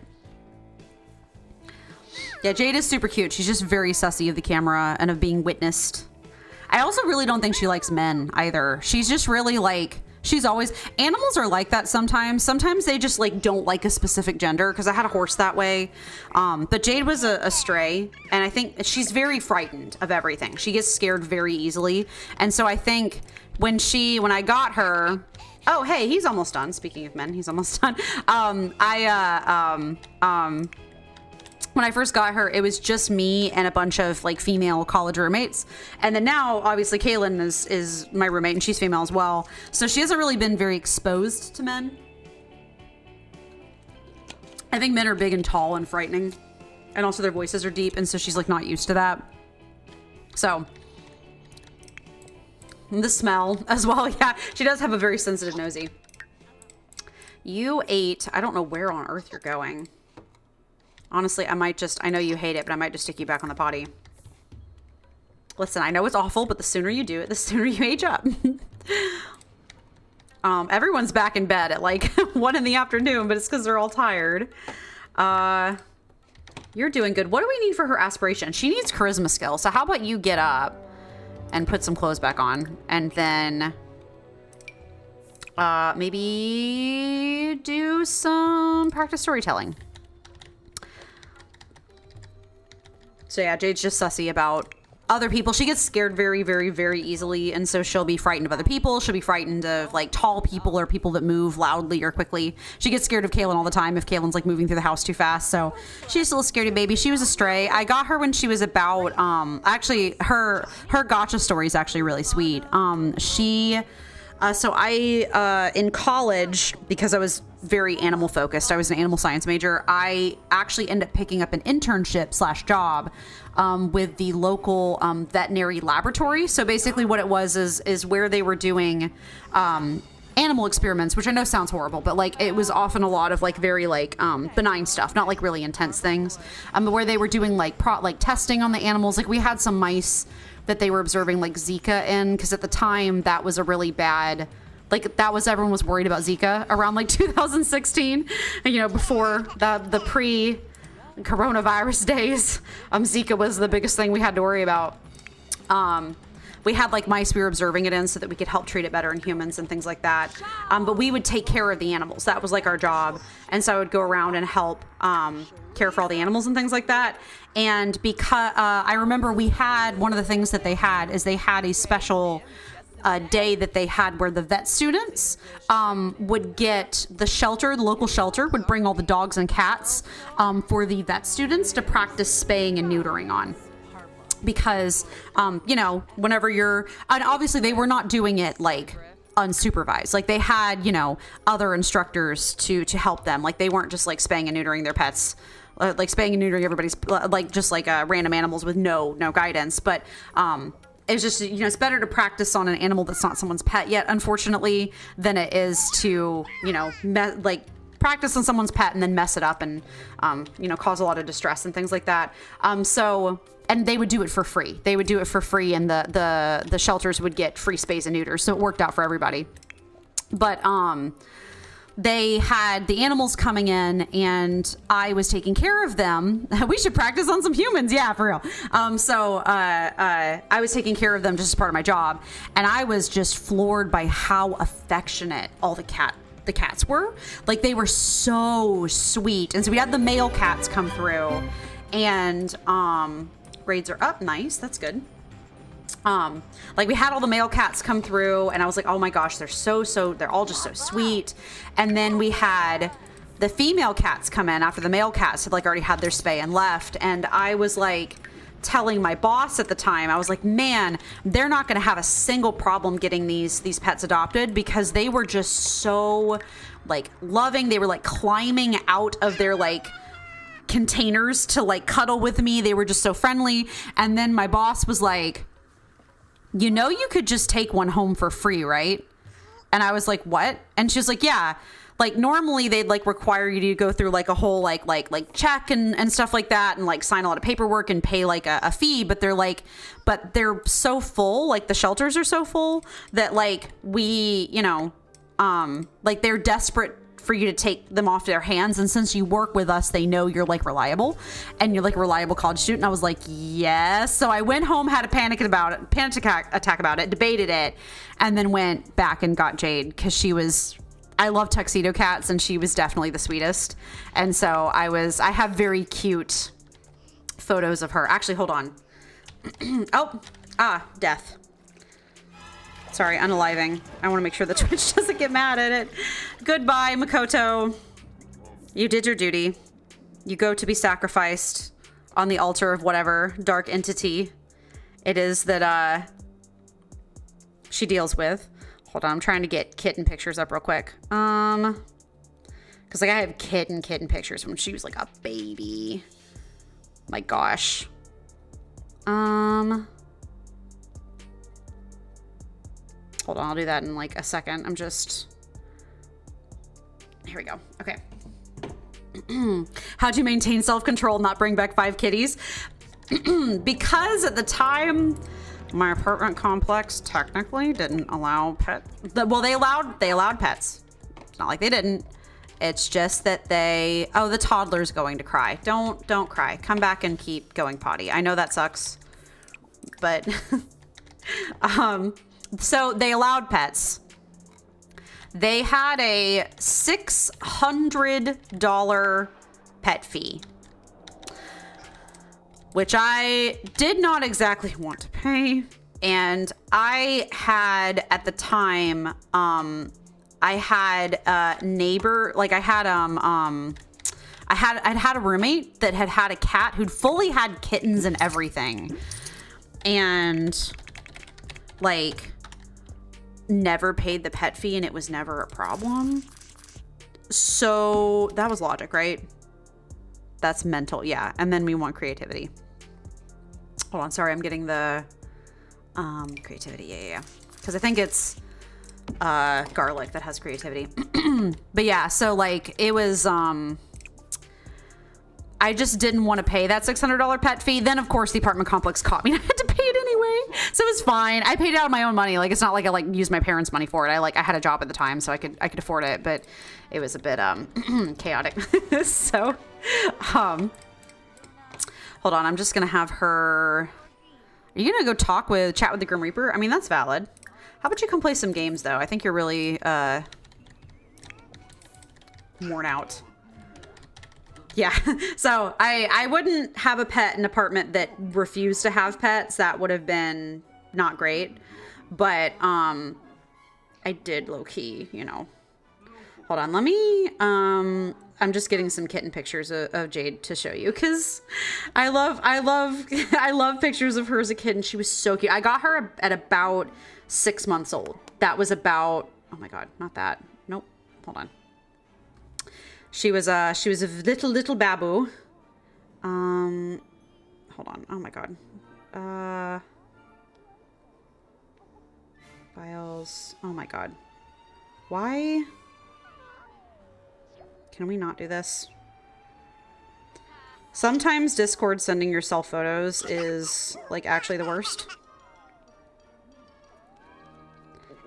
Yeah, Jade is super cute. She's just very sussy of the camera and of being witnessed. I also really don't think she likes men either. She's just really like, animals are like that sometimes. Sometimes they just like don't like a specific gender because I had a horse that way. But Jade was a stray and I think she's very frightened of everything. She gets scared very easily. And so I think when I got her, Oh, hey, he's almost done. Speaking of men, he's almost done. When I first got her, it was just me and a bunch of like female college roommates. And then now, obviously, Kaylin is my roommate and she's female as well. So she hasn't really been very exposed to men. I think men are big and tall and frightening. And also their voices are deep. And so she's like not used to that. So the smell as well. Yeah, she does have a very sensitive nosy. You ate, I don't know where on earth you're going. Honestly, I know you hate it, but I might just stick you back on the potty. Listen, I know it's awful, but the sooner you do it, the sooner you age up. Everyone's back in bed at like 1 in the afternoon, but it's because they're all tired. You're doing good. What do we need for her aspiration? She needs charisma skill. So how about you get up and put some clothes back on, and then maybe do some practice storytelling. So yeah, Jade's just sussy about other people. She gets scared very, very, very easily. And so she'll be frightened of other people. She'll be frightened of like tall people or people that move loudly or quickly. She gets scared of Kaylin all the time if Kaylin's like moving through the house too fast. So she's a little scaredy baby. She was a stray. I got her when she was about, actually her gotcha story is actually really sweet. So I, in college, because I was very animal focused, I was an animal science major, I actually ended up picking up an internship / job with the local veterinary laboratory. So basically what it was is where they were doing animal experiments, which I know sounds horrible, but like it was often a lot of like very like benign stuff, not like really intense things, where they were doing like testing on the animals. Like we had some mice that they were observing like Zika in, because at the time that was a really bad, like that was, everyone was worried about Zika around like 2016, you know, before the pre-coronavirus days. Zika was the biggest thing we had to worry about. We had like mice we were observing it in so that we could help treat it better in humans and things like that. But we would take care of the animals. That was like our job. And so I would go around and help care for all the animals and things like that. And because I remember we had, one of the things that they had is they had a special day that they had where the vet students would get the local shelter would bring all the dogs and cats for the vet students to practice spaying and neutering on. Because, you know, whenever and obviously they were not doing it like unsupervised. Like they had, you know, other instructors to help them. Like they weren't just like spaying and neutering their pets, like spaying and neutering everybody's, like just like random animals with no guidance. But it's just, you know, it's better to practice on an animal that's not someone's pet yet, unfortunately, than it is to, you know, practice on someone's pet and then mess it up and, you know, cause a lot of distress and things like that. And they would do it for free. They would do it for free, and the shelters would get free spays and neuters. So it worked out for everybody. But they had the animals coming in, and I was taking care of them. We should practice on some humans. Yeah, for real. So I was taking care of them just as part of my job. And I was just floored by how affectionate all the cats were. Like they were so sweet. And so we had the male cats come through, and grades are up. Nice. That's good. Like we had all the male cats come through, and I was like, oh my gosh, they're they're all just so sweet. And then we had the female cats come in after the male cats had like already had their spay and left. And I was like telling my boss at the time, I was like, man, they're not going to have a single problem getting these pets adopted, because they were just so like loving. They were like climbing out of their like containers to like cuddle with me. They were just so friendly. And then my boss was like, you know, you could just take one home for free, right? And I was like, what? And she was like, yeah, like normally they'd like require you to go through like a whole like check and stuff like that, and like sign a lot of paperwork and pay like a fee, but they're so full, like the shelters are so full that like we, you know, like they're desperate for you to take them off their hands. And since you work with us, they know you're like reliable, and you're like a reliable college student. And I was like, yes. So I went home, had a panic attack about it, debated it, and then went back and got Jade, because I love tuxedo cats, and she was definitely the sweetest. And so I have very cute photos of her. Actually, hold on. Death. Sorry, unaliving. I want to make sure the Twitch doesn't get mad at it. Goodbye, Makoto. You did your duty. You go to be sacrificed on the altar of whatever dark entity it is that she deals with. Hold on, I'm trying to get kitten pictures up real quick. Because like I have kitten pictures when she was like a baby. My gosh. Hold on, I'll do that in like a second. I'm just... Here we go. Okay. How'd you maintain self-control and not bring back 5 kitties? Because at the time, my apartment complex technically didn't allow pets. Well, they allowed pets. It's not like they didn't. It's just that they... Oh, the toddler's going to cry. Don't cry. Come back and keep going potty. I know that sucks. But... so they allowed pets. They had a $600 pet fee, which I did not exactly want to pay. And I had, at the time, I had a neighbor, like I'd had a roommate that had a cat who'd fully had kittens and everything. And like never paid the pet fee and it was never a problem. So that was logic, right? That's mental. Yeah. And then we want creativity. Hold on. Sorry. I'm getting the creativity. Yeah. Because I think it's garlic that has creativity. But yeah, so like it was I just didn't want to pay that $600 pet fee. Then of course the apartment complex caught me and I had to pay it anyway. So it was fine. I paid it out of my own money. Like it's not like I like used my parents' money for it. I had a job at the time so I could afford it, but it was a bit chaotic. So hold on, I'm just gonna have her... Are you gonna go chat with the Grim Reaper? I mean, that's valid. How about you come play some games though? I think you're really worn out. Yeah, so I wouldn't have a pet in an apartment that refused to have pets. That would have been not great. But I did low-key, you know. Hold on, let me... I'm just getting some kitten pictures of Jade to show you because I love pictures of her as a kid and she was so cute. I got her at about 6 months old. That was about... Oh my god, not that. Nope. Hold on. She was a little babu. Hold on. Oh my god. Files. Oh my god. Why? Can we not do this? Sometimes Discord sending yourself photos is like actually the worst.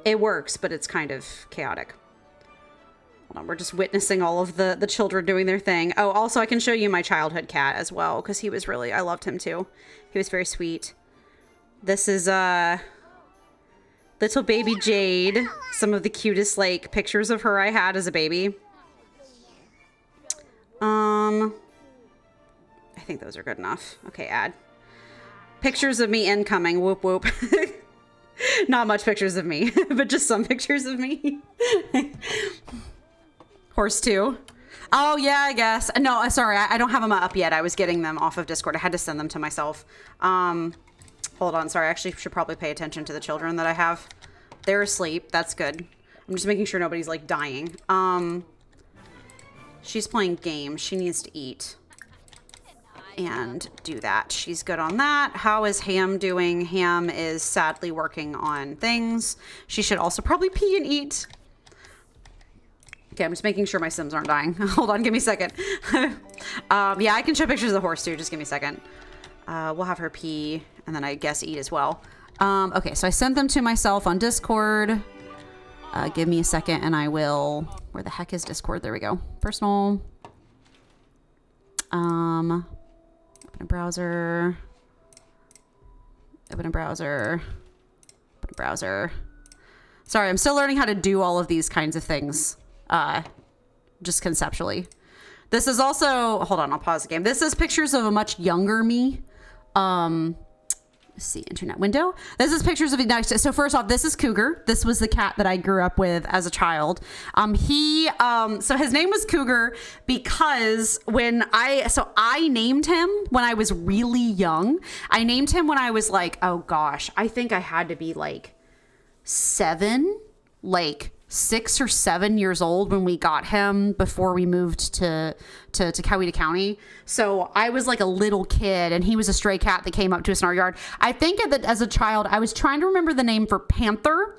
It works, but it's kind of chaotic. Hold on, we're just witnessing all of the children doing their thing. Oh, also I can show you my childhood cat as well, because he was really, I loved him too. He was very sweet. This is little baby Jade. Some of the cutest like pictures of her I had as a baby. I think those are good enough. Okay, add. Pictures of me incoming. Whoop whoop. Not much pictures of me, but just some pictures of me. Horse too. Oh yeah, I guess. No, sorry, I don't have them up yet. I was getting them off of Discord. I had to send them to myself. Hold on, sorry. I actually should probably pay attention to the children that I have. They're asleep. That's good. I'm just making sure nobody's like dying. She's playing games. She needs to eat and do that. She's good on that. How is Ham doing? Ham is sadly working on things. She should also probably pee and eat. Okay, I'm just making sure my Sims aren't dying. Hold on, give me a second. Yeah, I can show pictures of the horse too. Just give me a second. We'll have her pee and then I guess eat as well. Okay, so I sent them to myself on Discord. Give me a second and I will... Where the heck is Discord? There we go. Personal. Open a browser. Open a browser. Open a browser. Sorry, I'm still learning how to do all of these kinds of things. Just conceptually. This is also... Hold on, I'll pause the game. This is pictures of a much younger me. see, internet window. This is pictures of next. So first off, this is Cougar. This was the cat that I grew up with as a child. So his name was Cougar because I named him when I was really young. I named him when I was like, oh gosh, I think I had to be like 6 or 7 years old when we got him before we moved to Coweta County. So I was like a little kid and he was a stray cat that came up to us in our yard. I think that as a child, I was trying to remember the name for Panther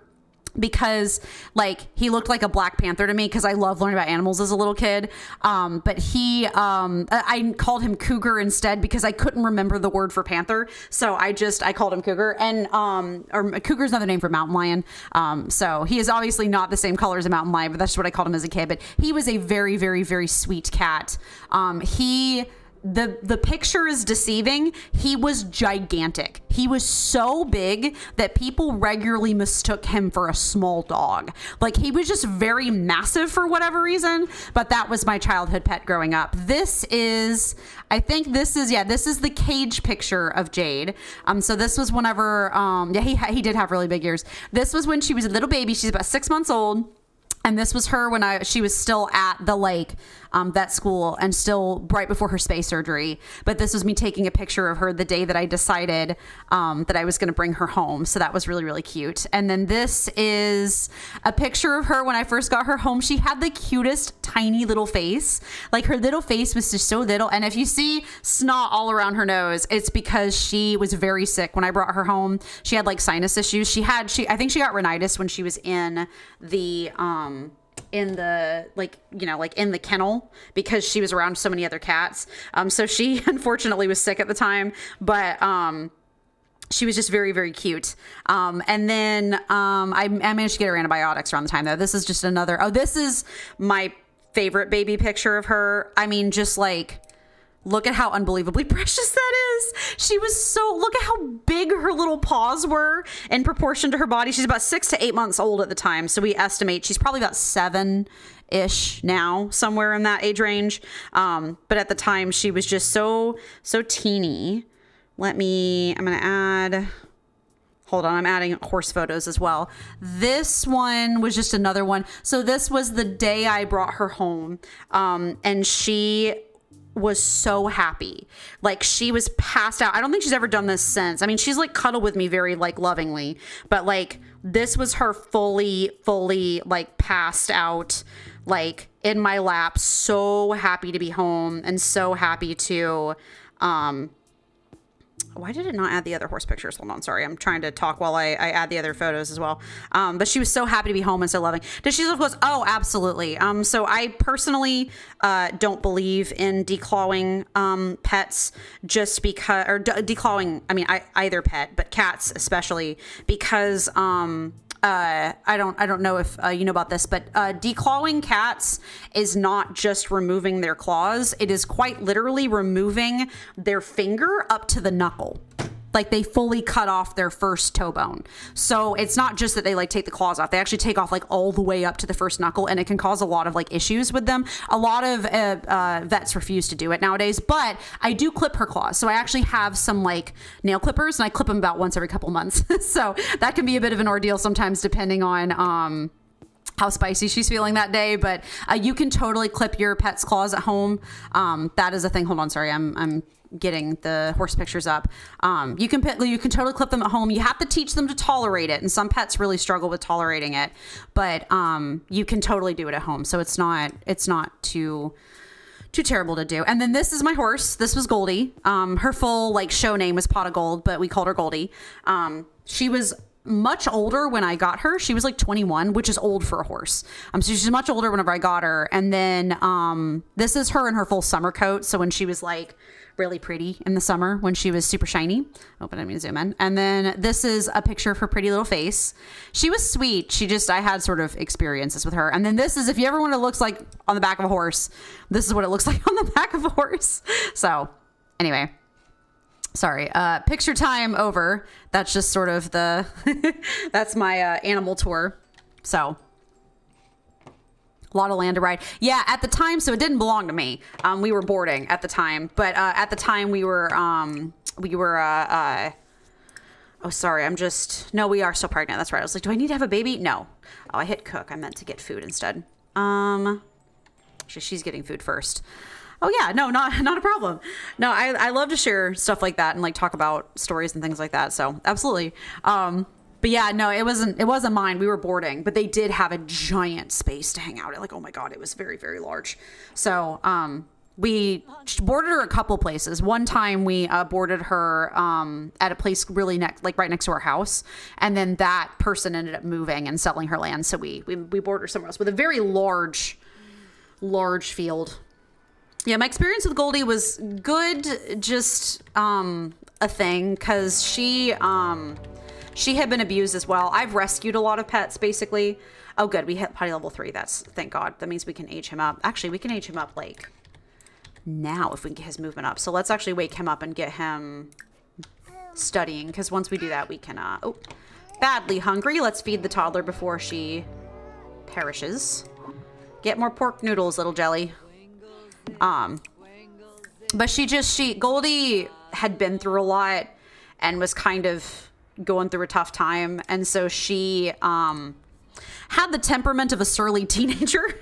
because like he looked like a Black Panther to me because I love learning about animals as a little kid. But I called him Cougar instead because I couldn't remember the word for panther. So I called him Cougar, and or Cougar is another name for mountain lion. So he is obviously not the same color as a mountain lion, but that's what I called him as a kid. But he was a very, very, very sweet cat. The picture is deceiving. He was gigantic. He was so big that people regularly mistook him for a small dog. Like he was just very massive for whatever reason, but that was my childhood pet growing up. This is the cage picture of Jade. So this was whenever, he did have really big ears. This was when she was a little baby. She's about 6 months old. And this was her when she was still at the vet school and still right before her space surgery. But this was me taking a picture of her the day that I decided that I was going to bring her home. So that was really, really cute. And then this is a picture of her when I first got her home. She had the cutest tiny little face. Like her little face was just so little. And if you see snot all around her nose, it's because she was very sick when I brought her home. She had like sinus issues. I think she got rhinitis when she was in the in the kennel because she was around so many other cats. So she unfortunately was sick at the time, but she was just very, very cute. And then I managed to get her antibiotics around the time though. This is just this is my favorite baby picture of her. I mean, just like, look at how unbelievably precious that is. Look at how big her little paws were in proportion to her body. She's about 6 to 8 months old at the time. So we estimate she's probably about 7-ish now, somewhere in that age range. But at the time she was just so teeny. I'm adding horse photos as well. This one was just another one. So this was the day I brought her home. And she was so happy. Like she was passed out. I don't think she's ever done this since. I mean, she's like cuddled with me very like lovingly, but like this was her fully like passed out, like in my lap, so happy to be home and so happy to, why did it not add the other horse pictures? Hold on. Sorry. I'm trying to talk while I add the other photos as well. But she was so happy to be home and so loving. Does she still close? Oh, absolutely. So I personally don't believe in declawing pets just because, or declawing, either pet, but cats especially because I don't know if you know about this, but declawing cats is not just removing their claws. It is quite literally removing their finger up to the knuckle. Like they fully cut off their first toe bone. So it's not just that they like take the claws off. They actually take off like all the way up to the first knuckle, and it can cause a lot of like issues with them. A lot of vets refuse to do it nowadays, but I do clip her claws. So I actually have some like nail clippers, and I clip them about once every couple months. So that can be a bit of an ordeal sometimes depending on how spicy she's feeling that day. But you can totally clip your pet's claws at home. That is a thing. Hold on. Sorry. I'm getting the horse pictures up. You can totally clip them at home. You have to teach them to tolerate it, and some pets really struggle with tolerating it, but you can totally do it at home, so it's not too terrible to do. And then this is my horse. This was Goldie. Her full like show name was Pot of Gold, but we called her Goldie. She was much older when I got her. She was like 21, which is old for a horse. So she's much older whenever I got her. And then this is her in her full summer coat. So when she was like really pretty in the summer, when she was super shiny. Oh, but I mean, zoom in. And then this is a picture of her pretty little face. She was sweet. I had sort of experiences with her. And then this is, if you ever want to look like on the back of a horse, this is what it looks like on the back of a horse. So anyway, sorry, picture time over. That's just sort of that's my animal tour. So a lot of land to ride. Yeah, at the time, so it didn't belong to me. We were boarding at the time, but at the time we were Oh, sorry. No, we are still pregnant. That's right. I was like, do I need to have a baby? No. Oh, I hit cook. I meant to get food instead. She's getting food first. Oh yeah, no, not a problem. No, I love to share stuff like that and like talk about stories and things like that. So absolutely. But yeah, no, it wasn't mine. We were boarding, but they did have a giant space to hang out at. Like, oh my God, it was very, very large. So, we boarded her a couple places. One time we boarded her at a place really right next to our house. And then that person ended up moving and selling her land. So we boarded her somewhere else with a very large field. Yeah, my experience with Goldie was good, just a thing, because she had been abused as well. I've rescued a lot of pets, basically. Oh, good. We hit potty level 3. Thank God. That means we can age him up. Actually, we can age him up, like, now if we can get his movement up. So let's actually wake him up and get him studying, because once we do that, we can, badly hungry. Let's feed the toddler before she perishes. Get more pork noodles, little jelly. But Goldie had been through a lot and was kind of going through a tough time. And so she, had the temperament of a surly teenager.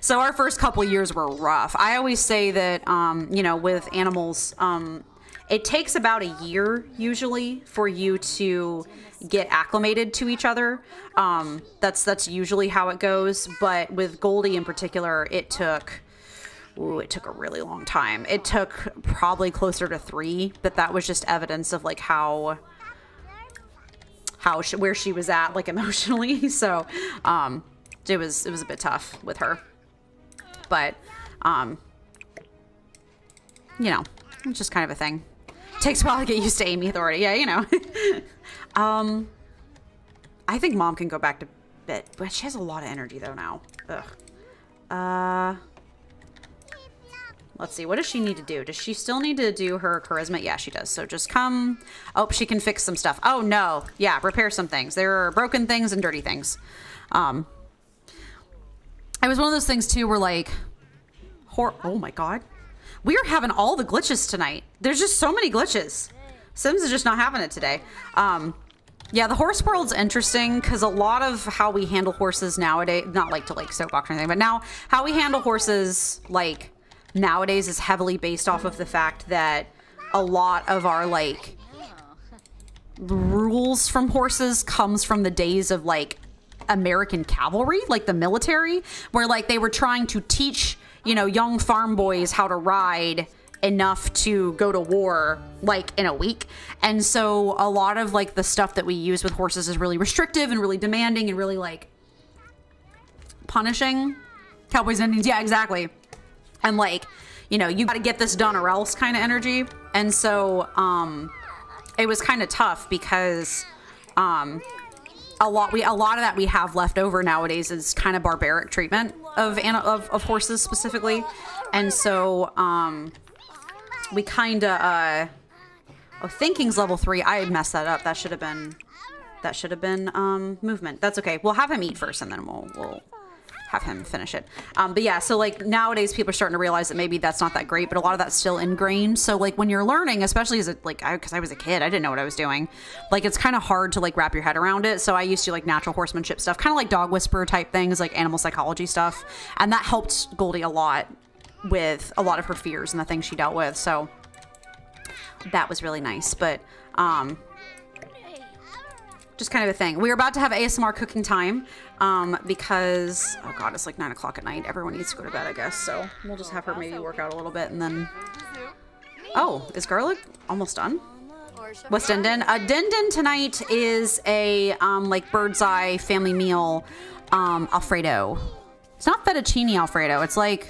So our first couple years were rough. I always say that, with animals, it takes about a year usually for you to get acclimated to each other. That's usually how it goes. But with Goldie in particular, it took a really long time. It took probably closer to 3, but that was just evidence of like where she was at, like emotionally. So, it was a bit tough with her, but, it's just kind of a thing. Takes a while to get used to Amy Authority. Yeah, I think Mom can go back to bed, but she has a lot of energy though now. Ugh. Let's see. What does she need to do? Does she still need to do her charisma? Yeah, she does. So just come. Oh, she can fix some stuff. Oh no. Yeah, repair some things. There are broken things and dirty things. It was one of those things too where like, oh my God. We are having all the glitches tonight. There's just so many glitches. Sims is just not having it today. Yeah, the horse world's interesting because a lot of how we handle horses nowadays, not like to like soapbox or anything, but now how we handle horses like nowadays is heavily based off of the fact that a lot of our like rules from horses comes from the days of like American cavalry, like the military, where like they were trying to teach, young farm boys how to ride enough to go to war like in a week. And so a lot of like the stuff that we use with horses is really restrictive and really demanding and really like punishing. Cowboys and Indians. Yeah, exactly. And like, you got to get this done or else kind of energy. And so it was kind of tough because a lot of that we have left over nowadays is kind of barbaric treatment of horses specifically. And so we kind of thinking's level 3. I messed that up. That should have been movement. That's okay. We'll have him eat first and then we'll have him finish it. But yeah, so like nowadays people are starting to realize that maybe that's not that great, but a lot of that's still ingrained. So like when you're learning, especially as because I was a kid, I didn't know what I was doing. Like it's kind of hard to like wrap your head around it. So I used to like natural horsemanship stuff, kind of like dog whisperer type things, like animal psychology stuff. And that helped Goldie a lot with a lot of her fears and the things she dealt with. So that was really nice. But just kind of a thing. We're about to have ASMR cooking time because, oh God, it's like 9 o'clock at night. Everyone needs to go to bed, I guess. So we'll just have her maybe work out a little bit and then... Oh, is garlic almost done? What's Din Din? Din Din tonight is a like bird's eye family meal Alfredo. It's not fettuccine Alfredo. It's like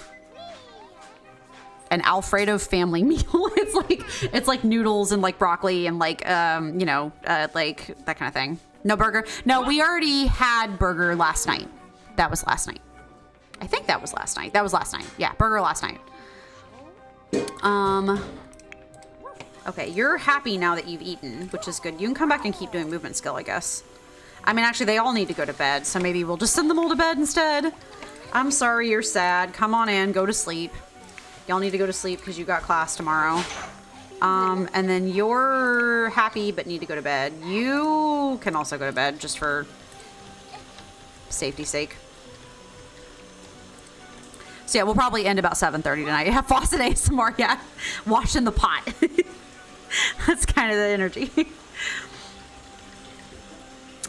an Alfredo family meal. It's like noodles and like broccoli and like like that kind of thing. No burger. No, we already had burger last night. That was last night. I think that was last night. That was last night. Yeah, burger last night. Okay, you're happy now that you've eaten, which is good. You can come back and keep doing movement skill, I guess. I mean, actually, they all need to go to bed, so maybe we'll just send them all to bed instead. I'm sorry you're sad. Come on in. Go to sleep. Y'all need to go to sleep because you got class tomorrow. And then you're happy but need to go to bed. You can also go to bed just for safety's sake. So yeah, we'll probably end about 7:30 tonight. Have Fawcett ASMR, yeah. Washing the pot. That's kind of the energy.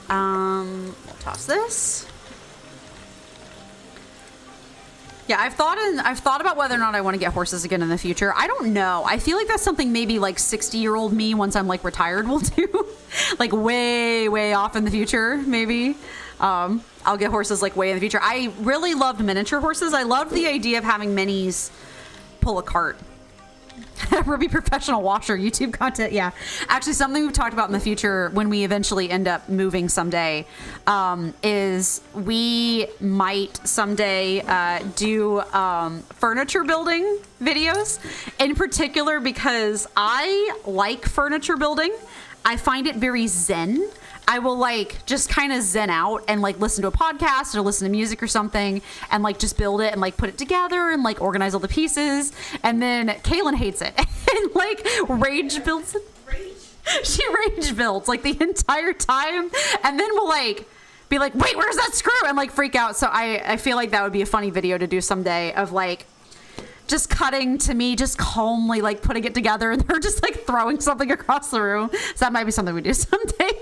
We'll toss this. Yeah, I've thought about whether or not I want to get horses again in the future. I don't know. I feel like that's something maybe like 60-year-old me, once I'm like retired, will do. Like way, way off in the future, maybe. I'll get horses like way in the future. I really loved miniature horses. I loved the idea of having minis pull a cart. Ruby professional washer, YouTube content. Yeah, actually something we've talked about in the future when we eventually end up moving someday, is we might someday do furniture building videos, in particular because I like furniture building. I find it very zen. I will like just kind of zen out and like listen to a podcast or listen to music or something and like just build it and like put it together and like organize all the pieces. And then Kaylin hates it and like rage builds it. She rage builds like the entire time. And then we'll like be like, wait, where's that screw? And like freak out. So I feel like that would be a funny video to do someday of like just cutting to me just calmly like putting it together and they're just like throwing something across the room. So that might be something we do someday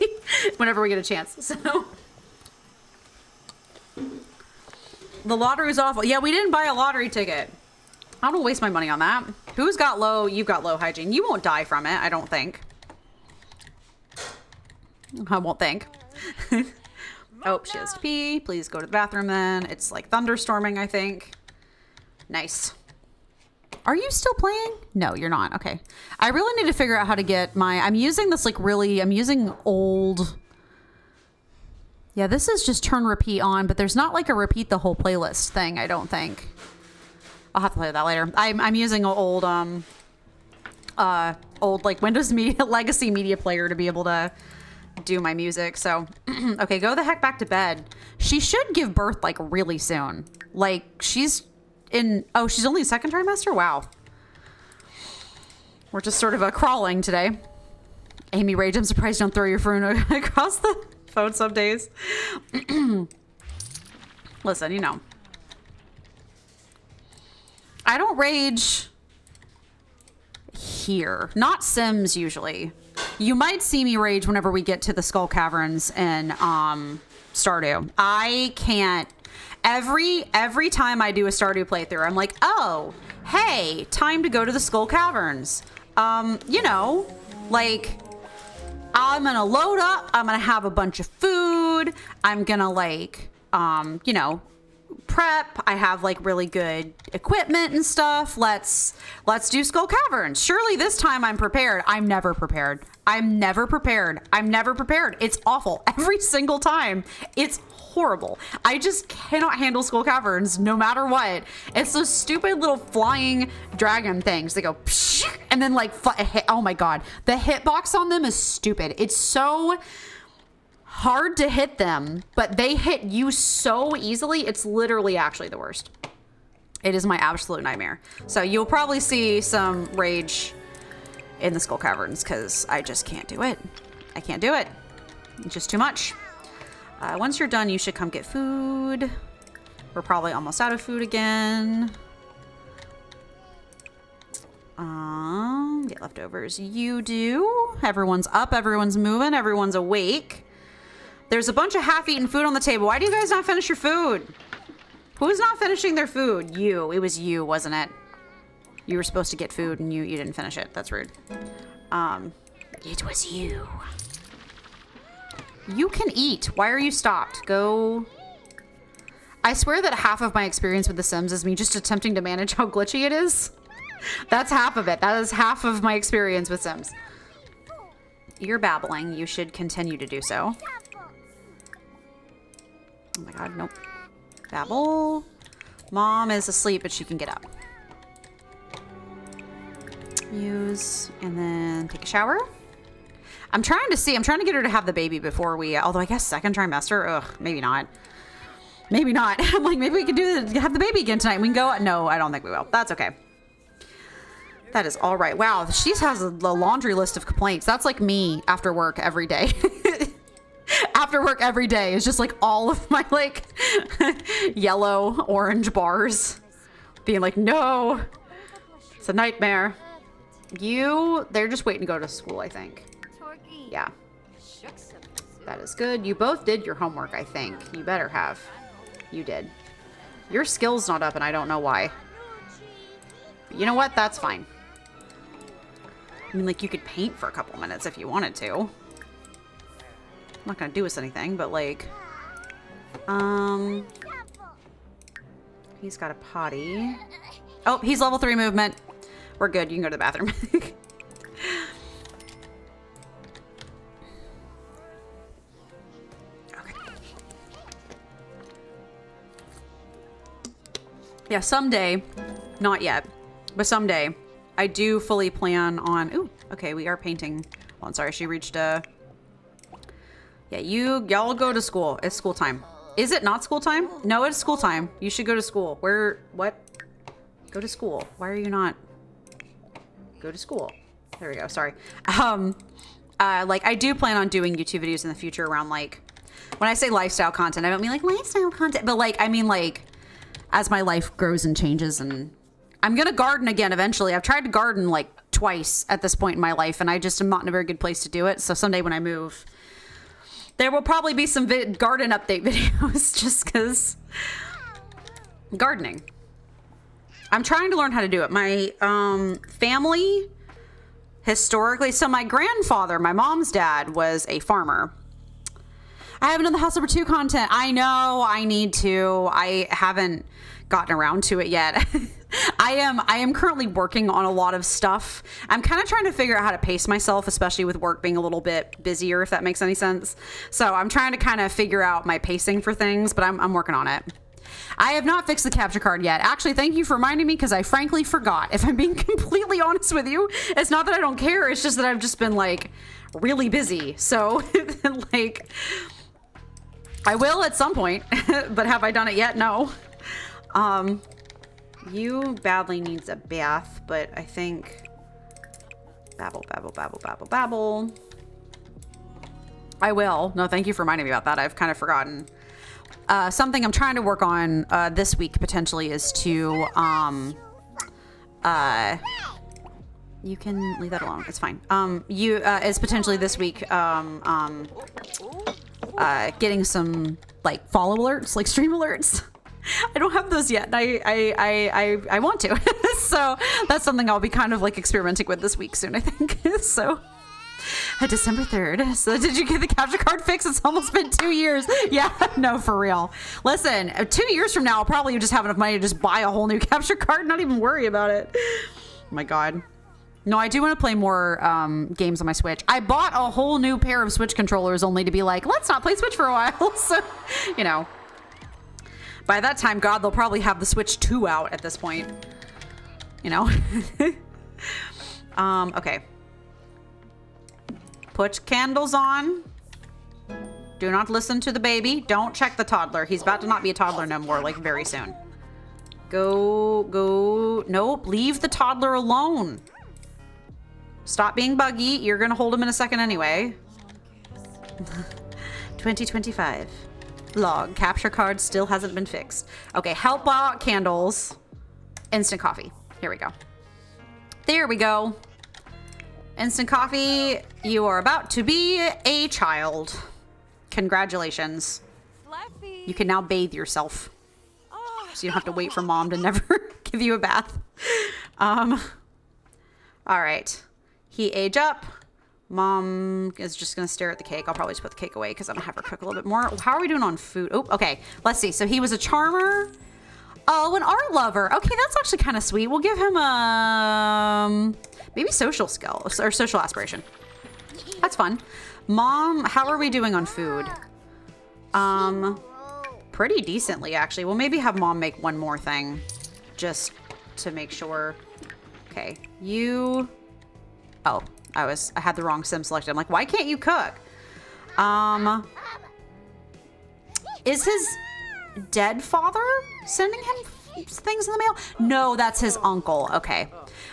whenever we get a chance. So the lottery is awful. Yeah, we didn't buy a lottery ticket. I don't waste my money on that. Who's got low? You've got low hygiene. You won't die from it, I don't think. I won't think. Oh, she has to pee. Please go to the bathroom then. It's like thunderstorming, I think. Nice. Are you still playing? No, you're not. Okay. I really need to figure out how to get I'm using this like really, I'm using old. Yeah, this is just turn repeat on, but there's not like a repeat the whole playlist thing, I don't think. I'll have to play with that later. I'm using an old like Windows Media Legacy Media Player to be able to do my music. So, okay, go the heck back to bed. She should give birth like really soon. Like she's only second trimester? Wow. We're just sort of crawling today. Amy Rage, I'm surprised you don't throw your phone across the phone some days. Listen, you know. I don't rage here. Not Sims usually. You might see me rage whenever we get to the Skull Caverns in Stardew. I can't. Every time I do a Stardew playthrough, I'm like, oh, hey, time to go to the Skull Caverns. You know, like, I'm gonna load up, I'm gonna have a bunch of food, I'm gonna like, you know, prep, I have like really good equipment and stuff. Let's do Skull Caverns. Surely this time I'm prepared. I'm never prepared. I'm never prepared. It's awful. Every single time. It's horrible. I just cannot handle Skull Caverns no matter what. It's those stupid little flying dragon things. They go psh, and then like oh my god. The hitbox on them is stupid. It's so hard to hit them, but they hit you so easily. It's literally actually the worst. It is my absolute nightmare. So you'll probably see some rage in the Skull Caverns because I just can't do it. I can't do it. It's just too much. Once you're done, you should come get food. We're probably almost out of food again. Get leftovers. You do. Everyone's up. Everyone's moving. Everyone's awake. There's a bunch of half-eaten food on the table. Why do you guys not finish your food? Who's not finishing their food? You. It was you, wasn't it? You were supposed to get food and you didn't finish it. That's rude. It was you. You can eat. Why are you stopped? Go. I swear that half of my experience with The Sims is me just attempting to manage how glitchy it is. That's half of it. That is half of my experience with Sims. You're babbling. You should continue to do so. Oh my god, nope. Babble. Mom is asleep, but she can get up. Use, and then take a shower. I'm trying to get her to have the baby before we, although I guess second trimester, ugh, maybe not. Maybe not. I'm like, maybe we could have the baby again tonight. We can go, no, I don't think we will. That's okay. That is all right. Wow, she has a laundry list of complaints. That's like me after work every day. After work every day is just like all of my like yellow, orange bars being like, no, it's a nightmare. They're just waiting to go to school, I think. Yeah. That is good. You both did your homework, I think. You better have. You did. Your skill's not up and I don't know why. But you know what? That's fine. I mean, like, you could paint for a couple minutes if you wanted to. I'm not gonna do us anything, but like, he's got a potty. Oh, he's level 3 movement. We're good. You can go to the bathroom. Okay. Yeah, someday, not yet, but someday, I do fully plan on... Ooh, okay, we are painting. Oh, I'm sorry, she reached a... Yeah, y'all go to school. It's school time. Is it not school time? No, it's school time. You should go to school. What? Go to school. Why are you not? Go to school. There we go. Sorry. Like, I do plan on doing YouTube videos in the future around, like, when I say lifestyle content, I don't mean like lifestyle content, but like, I mean like, as my life grows and changes, and I'm gonna garden again eventually. I've tried to garden like twice at this point in my life, and I just am not in a very good place to do it. So someday when I move, there will probably be some garden update videos just because gardening. I'm trying to learn how to do it. My family, historically, so my grandfather, my mom's dad, was a farmer. I haven't done the House Number 2 content. I know I need to. I haven't gotten around to it yet. I am currently working on a lot of stuff. I'm kind of trying to figure out how to pace myself, especially with work being a little bit busier, if that makes any sense. So I'm trying to kind of figure out my pacing for things, but I'm working on it. I have not fixed the capture card yet. Actually, thank you for reminding me, because I frankly forgot. If I'm being completely honest with you, it's not that I don't care. It's just that I've just been like really busy. So like, I will at some point, but have I done it yet? No. You badly needs a bath, but I think babble, babble, babble, babble, babble. I will. No, thank you for reminding me about that. I've kind of forgotten. Something I'm trying to work on this week potentially is to you can leave that alone. It's fine. Is potentially this week getting some like follow alerts, like stream alerts. I don't have those yet. I want to. So that's something I'll be kind of like experimenting with this week soon, I think. So December 3rd. So did you get the capture card fixed? It's almost been 2 years. Yeah, no, for real. Listen, 2 years from now, I'll probably just have enough money to just buy a whole new capture card and not even worry about it. Oh my God. No, I do want to play more games on my Switch. I bought a whole new pair of Switch controllers only to be like, let's not play Switch for a while. So, you know, by that time, God, they'll probably have the Switch 2 out at this point. You know? Okay. Put candles on. Do not listen to the baby. Don't check the toddler. He's about to not be a toddler no more, like very soon. Go. Nope, leave the toddler alone. Stop being buggy. You're gonna hold him in a second anyway. 2025. Log. Capture card still hasn't been fixed. Okay, help out candles. Instant coffee. Here we go. There we go. Instant coffee. You are about to be a child. Congratulations. You can now bathe yourself. So you don't have to wait for mom to never give you a bath. All right. He age up. Mom is just going to stare at the cake. I'll probably just put the cake away because I'm going to have her cook a little bit more. How are we doing on food? Oh, okay. Let's see. So he was a charmer. Oh, an art lover. Okay, that's actually kind of sweet. We'll give him a maybe social skill or social aspiration. That's fun. Mom, how are we doing on food? Pretty decently, actually. We'll maybe have mom make one more thing just to make sure. Okay, you... Oh, I had the wrong sim selected. I'm like, why can't you cook? Is his dead father sending him things in the mail? No, that's his uncle. Okay.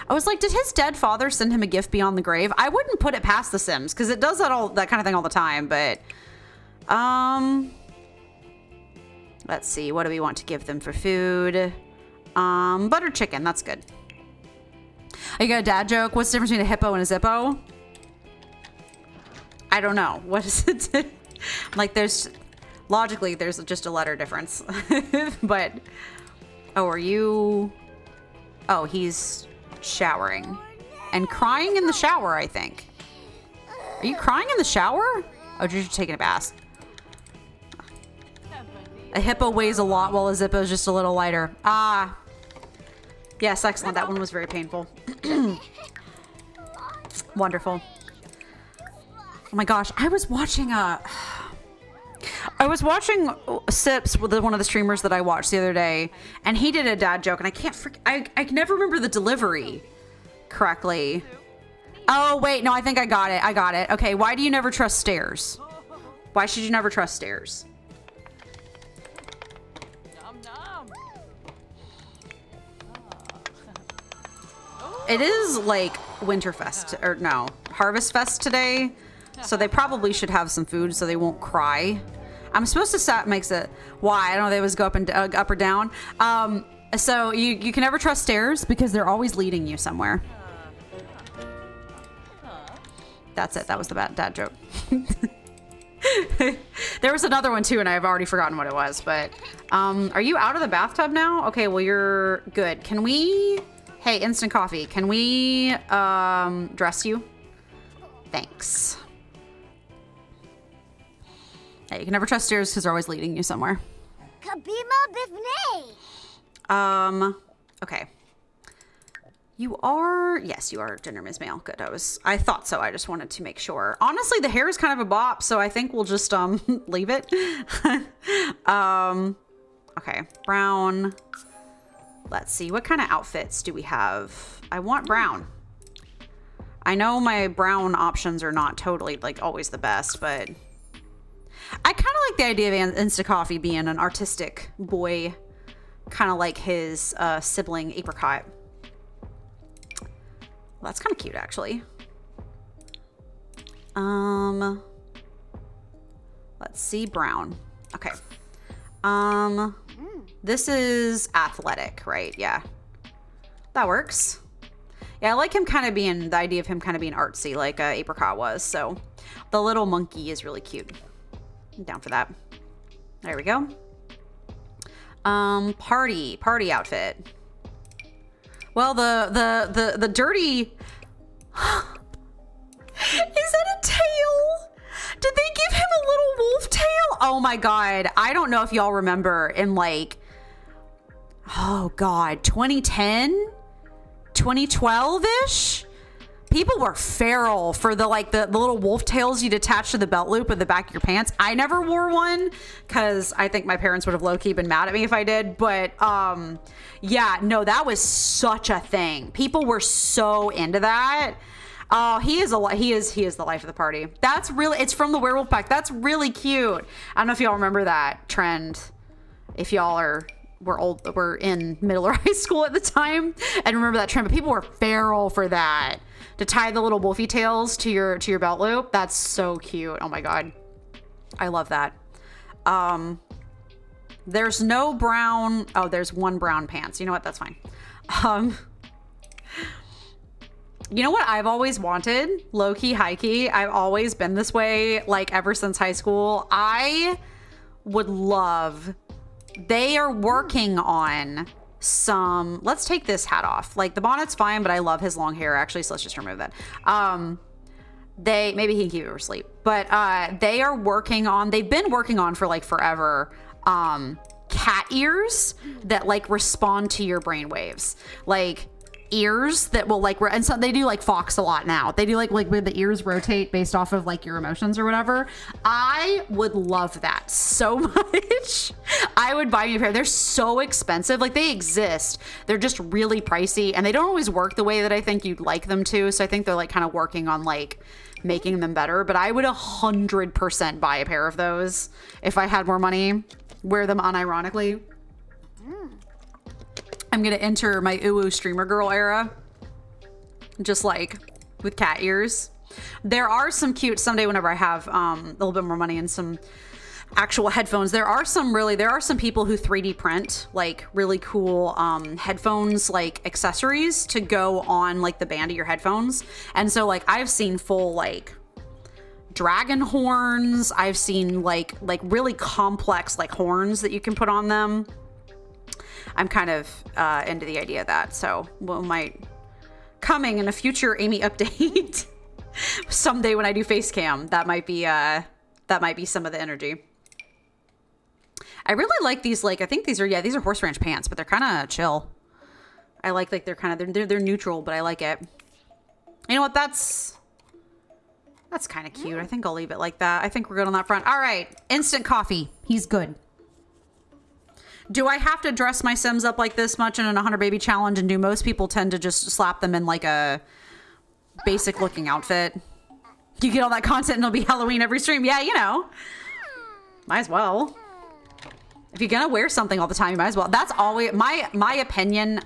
I was like, did his dead father send him a gift beyond the grave? I wouldn't put it past The Sims because it does that kind of thing all the time. But, let's see. What do we want to give them for food? Buttered chicken. That's good. Oh, you got a dad joke? What's the difference between a hippo and a zippo? I don't know. What is it? Like, logically, there's just a letter difference. But, oh, are you... Oh, he's showering. And crying in the shower, I think. Are you crying in the shower? Oh, you're just taking a bath. A hippo weighs a lot while a zippo is just a little lighter. Ah. Yes, excellent. That one was very painful. Wonderful. Oh my gosh, I was watching Sips with one of the streamers that I watched the other day, and he did a dad joke, and I can never remember the delivery correctly. Oh wait, no, I think I got it. Okay, why do you never trust stairs? Why should you never trust stairs? It is like Winterfest, or no, Harvest Fest today. So they probably should have some food so they won't cry. I'm supposed to set makes it, why? I don't know, they always go up or down. So you can never trust stairs because they're always leading you somewhere. That's it. That was the dad joke. There was another one too, and I've already forgotten what it was. But are you out of the bathtub now? Okay, well, you're good. Can we... Hey, instant coffee. Can we dress you? Thanks. Yeah, you can never trust stairs because they're always leading you somewhere. Okay. You are, yes, you are gender Ms. Male. Good. I thought so. I just wanted to make sure. Honestly, the hair is kind of a bop, so I think we'll just leave it. Okay, brown. Let's see, what kind of outfits do we have? I want brown. I know my brown options are not totally like always the best, but I kind of like the idea of Insta Coffee being an artistic boy, kind of like his sibling Apricot. Well, that's kind of cute, actually. Let's see, brown. Okay. This is athletic, right? Yeah. That works. Yeah, I like him kind of being, the idea of him kind of being artsy like Apricot was. So the little monkey is really cute. I'm down for that. There we go. Party outfit. Well, the dirty... Is that a tail? Did they give him a little wolf tail? Oh my God. I don't know if y'all remember in like, oh God, 2010, 2012-ish? People were feral for the little wolf tails you'd attach to the belt loop at the back of your pants. I never wore one because I think my parents would have low-key been mad at me if I did. But yeah, no, that was such a thing. People were so into that. Oh, he is the life of the party. That's really, it's from the Werewolf Pack. That's really cute. I don't know if y'all remember that trend. If y'all were in middle or high school at the time and remember that trend, but people were feral for that. To tie the little wolfy tails to your belt loop. That's so cute. Oh my God. I love that. There's no brown. Oh, there's one brown pants. You know what? That's fine. You know what I've always wanted? Low-key, high-key. I've always been this way, like ever since high school. I would love, they are working on some, let's take this hat off. Like the bonnet's fine, but I love his long hair actually, so let's just remove that. Maybe he can keep it for sleep, but they've been working on for like forever, cat ears that like respond to your brain waves. Like ears that will like, and so they do like Fox a lot now. They do like where the ears rotate based off of like your emotions or whatever. I would love that so much. I would buy me a pair. They're so expensive. Like they exist. They're just really pricey and they don't always work the way that I think you'd like them to. So I think they're like kind of working on like making them better, but I would 100% buy a pair of those if I had more money. Wear them unironically. I'm gonna enter my ooh streamer girl era, just like with cat ears. There are some cute someday whenever I have a little bit more money and some actual headphones. There are some people who 3D print like really cool headphones, like accessories to go on like the band of your headphones. And so like I've seen full like dragon horns. I've seen like really complex like horns that you can put on them. I'm kind of into the idea of that. So we might coming in a future Amy update someday when I do face cam. That might be some of the energy. I really like these, like, I think these are horse ranch pants, but they're kind of chill. I like they're kind of, they're neutral, but I like it. You know what? That's kind of cute. I think I'll leave it like that. I think we're good on that front. All right. Instant coffee. He's good. Do I have to dress my Sims up like this much in an 100 baby challenge? And do most people tend to just slap them in like a basic looking outfit? You get all that content and it'll be Halloween every stream. Yeah, you know, might as well. If you're gonna wear something all the time, you might as well. That's always my opinion.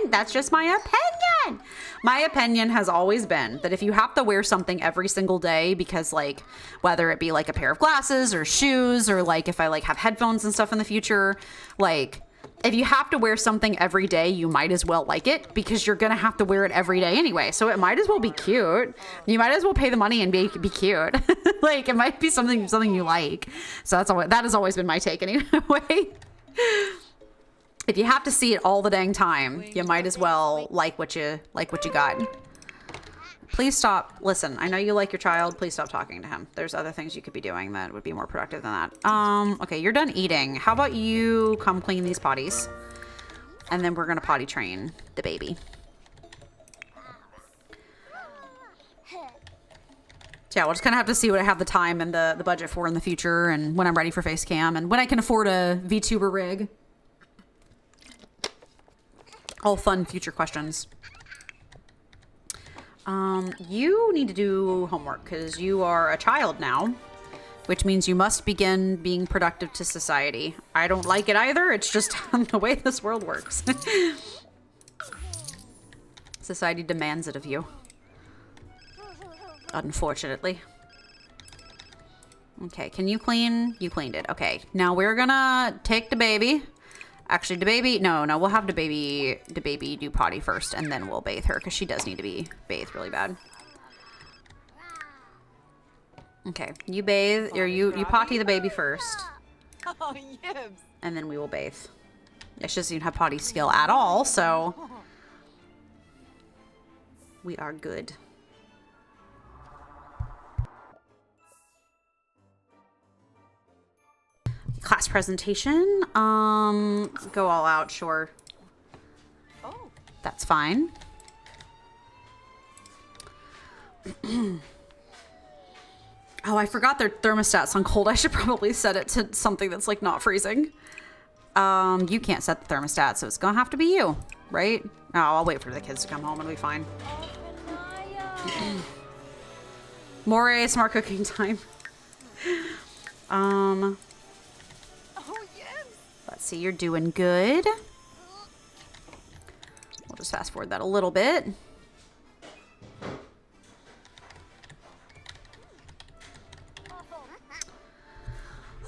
That's just my opinion. My opinion has always been that if you have to wear something every single day, because like whether it be like a pair of glasses or shoes, or like if I like have headphones and stuff in the future, like if you have to wear something every day, you might as well like it, because you're gonna have to wear it every day anyway. So it might as well be cute. You might as well pay the money and be cute. Like it might be something you like. So that has always been my take anyway. If you have to see it all the dang time, you might as well like what you got. Please stop. Listen, I know you like your child. Please stop talking to him. There's other things you could be doing that would be more productive than that. Okay, you're done eating. How about you come clean these potties? And then we're going to potty train the baby. So yeah, we'll just kind of have to see what I have the time and the budget for in the future, and when I'm ready for face cam, and when I can afford a VTuber rig. All fun future questions. You need to do homework because you are a child now, which means you must begin being productive to society. I don't like it either. It's just the way this world works. Society demands it of you. Unfortunately. Okay, can you clean? You cleaned it. Okay, now we're gonna take the baby. Actually, the baby, no, we'll have the baby do potty first, and then we'll bathe her, because she does need to be bathed really bad. Okay, you bathe, or you potty the baby first. Oh, yes. And then we will bathe. Yeah, she doesn't even have potty skill at all, so we are good. Class presentation. Go all out, sure. Oh. That's fine. Oh, I forgot their thermostat's on cold. I should probably set it to something that's like not freezing. You can't set the thermostat, so it's gonna have to be you, right? Oh, I'll wait for the kids to come home and we'll be fine. More ASMR cooking time. Let's see, you're doing good. We'll just fast forward that a little bit.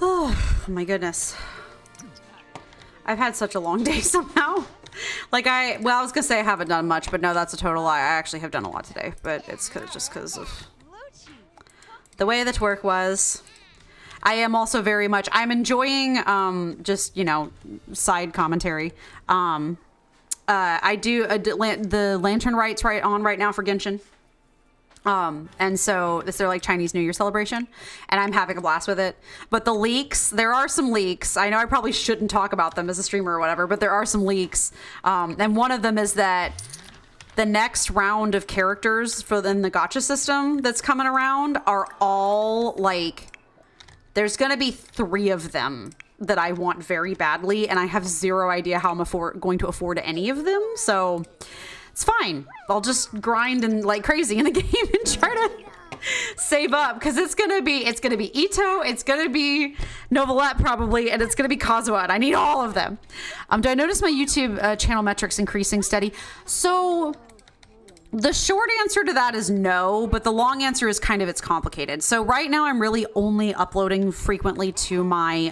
Oh my goodness. I've had such a long day somehow. Like I was gonna say I haven't done much, but no, that's a total lie. I actually have done a lot today, but it's just because of the way that work was. I am also very much, I'm enjoying, just, you know, side commentary. I do the lantern rites right now for Genshin. And so it's their like Chinese New Year celebration, and I'm having a blast with it. But the leaks, there are some leaks. I know I probably shouldn't talk about them as a streamer or whatever, but there are some leaks. And one of them is that the next round of characters for the gacha system that's coming around are all like, there's going to be 3 of them that I want very badly, and I have zero idea how I'm going to afford any of them. So it's fine. I'll just grind and like crazy in the game and try to Save up, because it's gonna be Ito, it's gonna be Novelette probably, and it's gonna be Kazuha, and I need all of them. Do I notice my YouTube channel metrics increasing steady? So the short answer to that is no, but the long answer is kind of, it's complicated. So right now I'm really only uploading frequently to my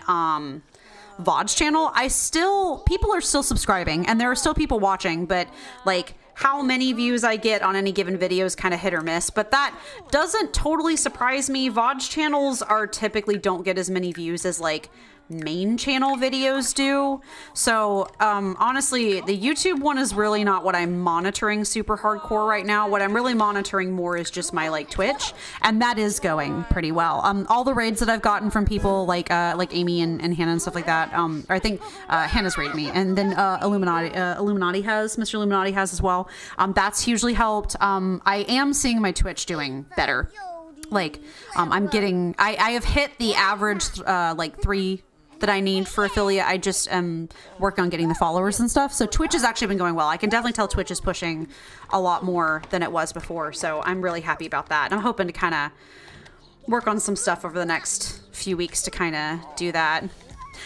VODs channel. People are still subscribing and there are still people watching, but like how many views I get on any given video is kind of hit or miss, but that doesn't totally surprise me. VODs channels typically don't get as many views as like main channel videos do. So honestly, the YouTube one is really not what I'm monitoring super hardcore right now. What I'm really monitoring more is just my like Twitch, and that is going pretty well. All the raids that I've gotten from people like Amy and Hannah and stuff like that, or I think Hannah's raided me, and then Mr. Illuminati has as well. That's hugely helped. I am seeing my Twitch doing better. Like I have hit the average like 3 that I need for affiliate. I just am working on getting the followers and stuff. So Twitch has actually been going well. I can definitely tell Twitch is pushing a lot more than it was before. So I'm really happy about that. I'm hoping to kind of work on some stuff over the next few weeks to kind of do that.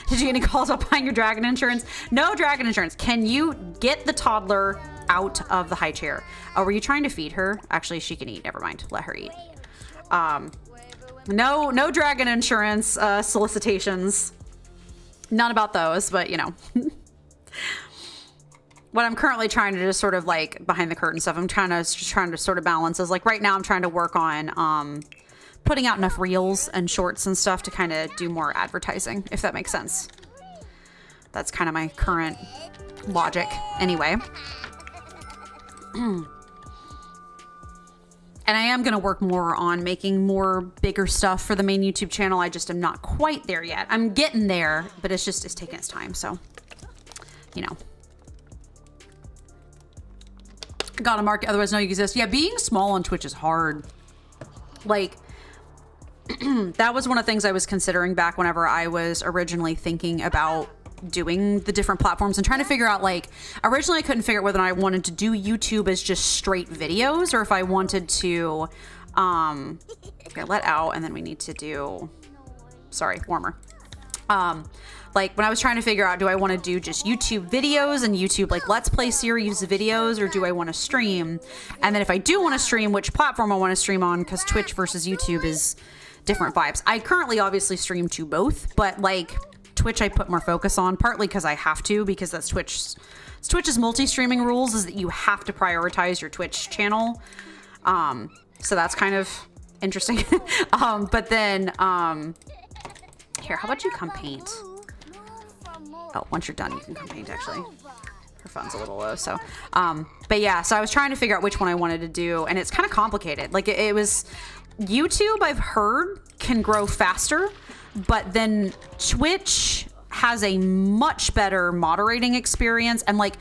Did you get any calls about buying your dragon insurance? No dragon insurance. Can you get the toddler out of the high chair? Oh, were you trying to feed her? Actually, she can eat. Never mind. Let her eat. No dragon insurance solicitations. None about those, but you know. What I'm currently trying to just sort of like behind the curtain stuff, I'm trying to sort of balance is like right now I'm trying to work on putting out enough reels and shorts and stuff to kind of do more advertising, if that makes sense. That's kind of my current logic anyway. And I am going to work more on making more bigger stuff for the main YouTube channel. I just am not quite there yet. I'm getting there, but it's taking its time. So, you know. Gotta market, otherwise know you exist. Yeah, being small on Twitch is hard. Like, that was one of the things I was considering back whenever I was originally thinking about doing the different platforms and trying to figure out, like, originally I couldn't figure out whether I wanted to do YouTube as just straight videos or if I wanted to okay, let out, and then we need to do warmer. Like when I was trying to figure out, do I want to do just YouTube videos and YouTube like Let's Play series videos, or do I want to stream? And then if I do want to stream, which platform I want to stream on, because Twitch versus YouTube is different vibes. I currently obviously stream to both, but like Twitch I put more focus on, partly because I have to, because that's Twitch's multi-streaming rules is that you have to prioritize your Twitch channel. So that's kind of interesting. But then here, how about you come paint? Oh, once you're done, you can come paint actually. Her phone's a little low, so but yeah, so I was trying to figure out which one I wanted to do, and it's kind of complicated. Like it was YouTube, I've heard, can grow faster, but then Twitch has a much better moderating experience. And like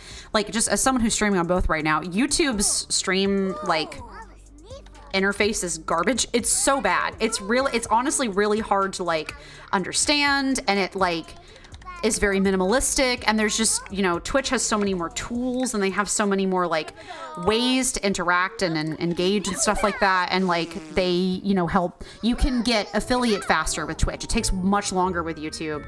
just as someone who's streaming on both right now, YouTube's stream like interface is garbage. It's so bad. It's honestly really hard to like understand, and it like is very minimalistic, and there's just, you know, Twitch has so many more tools, and they have so many more like ways to interact and engage and stuff like that, and like they, you know, help you can get affiliate faster with Twitch. It takes much longer with YouTube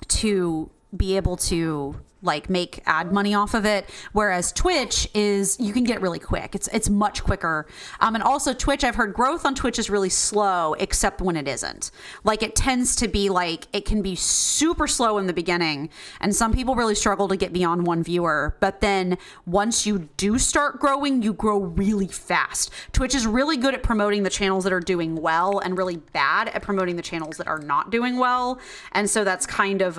to be able to like make ad money off of it, whereas Twitch is, you can get it really quick. It's much quicker. And also Twitch, I've heard growth on Twitch is really slow, except when it isn't. Like it tends to be like, it can be super slow in the beginning, and some people really struggle to get beyond one viewer, but then once you do start growing, you grow really fast. Twitch is really good at promoting the channels that are doing well and really bad at promoting the channels that are not doing well. And so that's kind of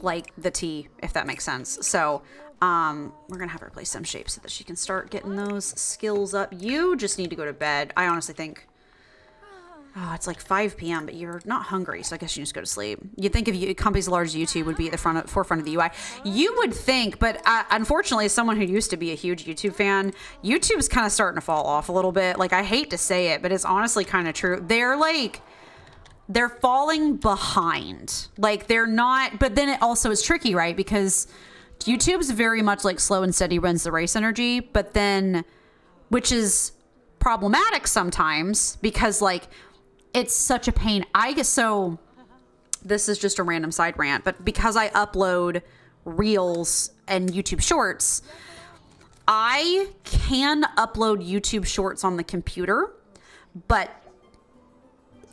like the tea, if that makes sense. So we're gonna have her play some shapes so that she can start getting those skills up. You just need to go to bed. I honestly think it's like 5 p.m. but you're not hungry, so I guess you just go to sleep. You'd think if companies as large as YouTube would be at the forefront of the UI. You would think, but unfortunately, as someone who used to be a huge YouTube fan, YouTube's kind of starting to fall off a little bit. Like, I hate to say it, but it's honestly kind of true. They're falling behind. Like, they're not, but then it also is tricky, right? Because YouTube's very much like slow and steady runs the race energy, but then which is problematic sometimes because like it's such a pain. So this is just a random side rant, but because I upload Reels and YouTube Shorts, I can upload YouTube Shorts on the computer, but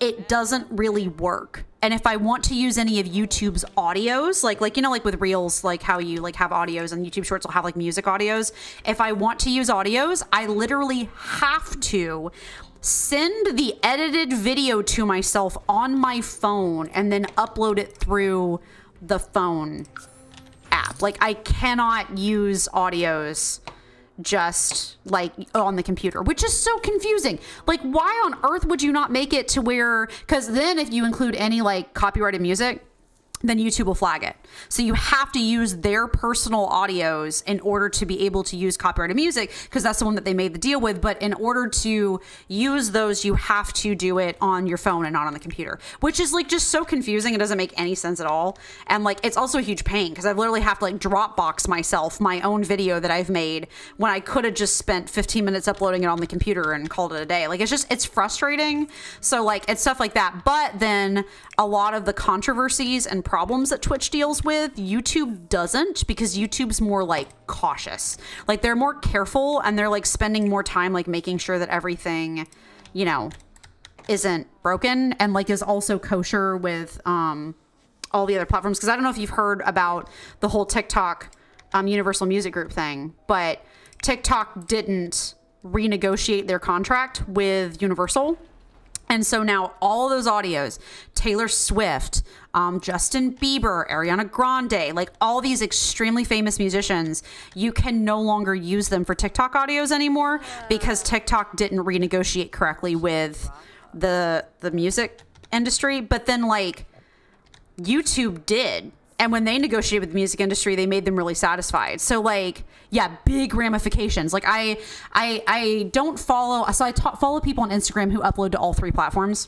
it doesn't really work. And if I want to use any of YouTube's audios, like, you know, like with Reels, like how you like have audios and YouTube Shorts will have like music audios. If I want to use audios, I literally have to send the edited video to myself on my phone and then upload it through the phone app. Like I cannot use audios just like on the computer, which is so confusing. Like why on earth would you not make it to where, because then if you include any like copyrighted music, then YouTube will flag it. So you have to use their personal audios in order to be able to use copyrighted music, because that's the one that they made the deal with. But in order to use those, you have to do it on your phone and not on the computer, which is like just so confusing. It doesn't make any sense at all. And like, it's also a huge pain because I literally have to like Dropbox myself my own video that I've made when I could have just spent 15 minutes uploading it on the computer and called it a day. Like, it's frustrating. So like, it's stuff like that. But then a lot of the controversies and problems that Twitch deals with, YouTube doesn't, because YouTube's more like cautious. Like they're more careful and they're like spending more time like making sure that everything, you know, isn't broken and like is also kosher with all the other platforms. Because I don't know if you've heard about the whole TikTok Universal Music Group thing, but TikTok didn't renegotiate their contract with Universal. And so now all of those audios, Taylor Swift, Justin Bieber, Ariana Grande, like all these extremely famous musicians, you can no longer use them for TikTok audios anymore because TikTok didn't renegotiate correctly with the music industry. But then like YouTube did. And when they negotiated with the music industry, they made them really satisfied. So like, yeah, big ramifications. Like I don't follow, so I follow people on Instagram who upload to all three platforms.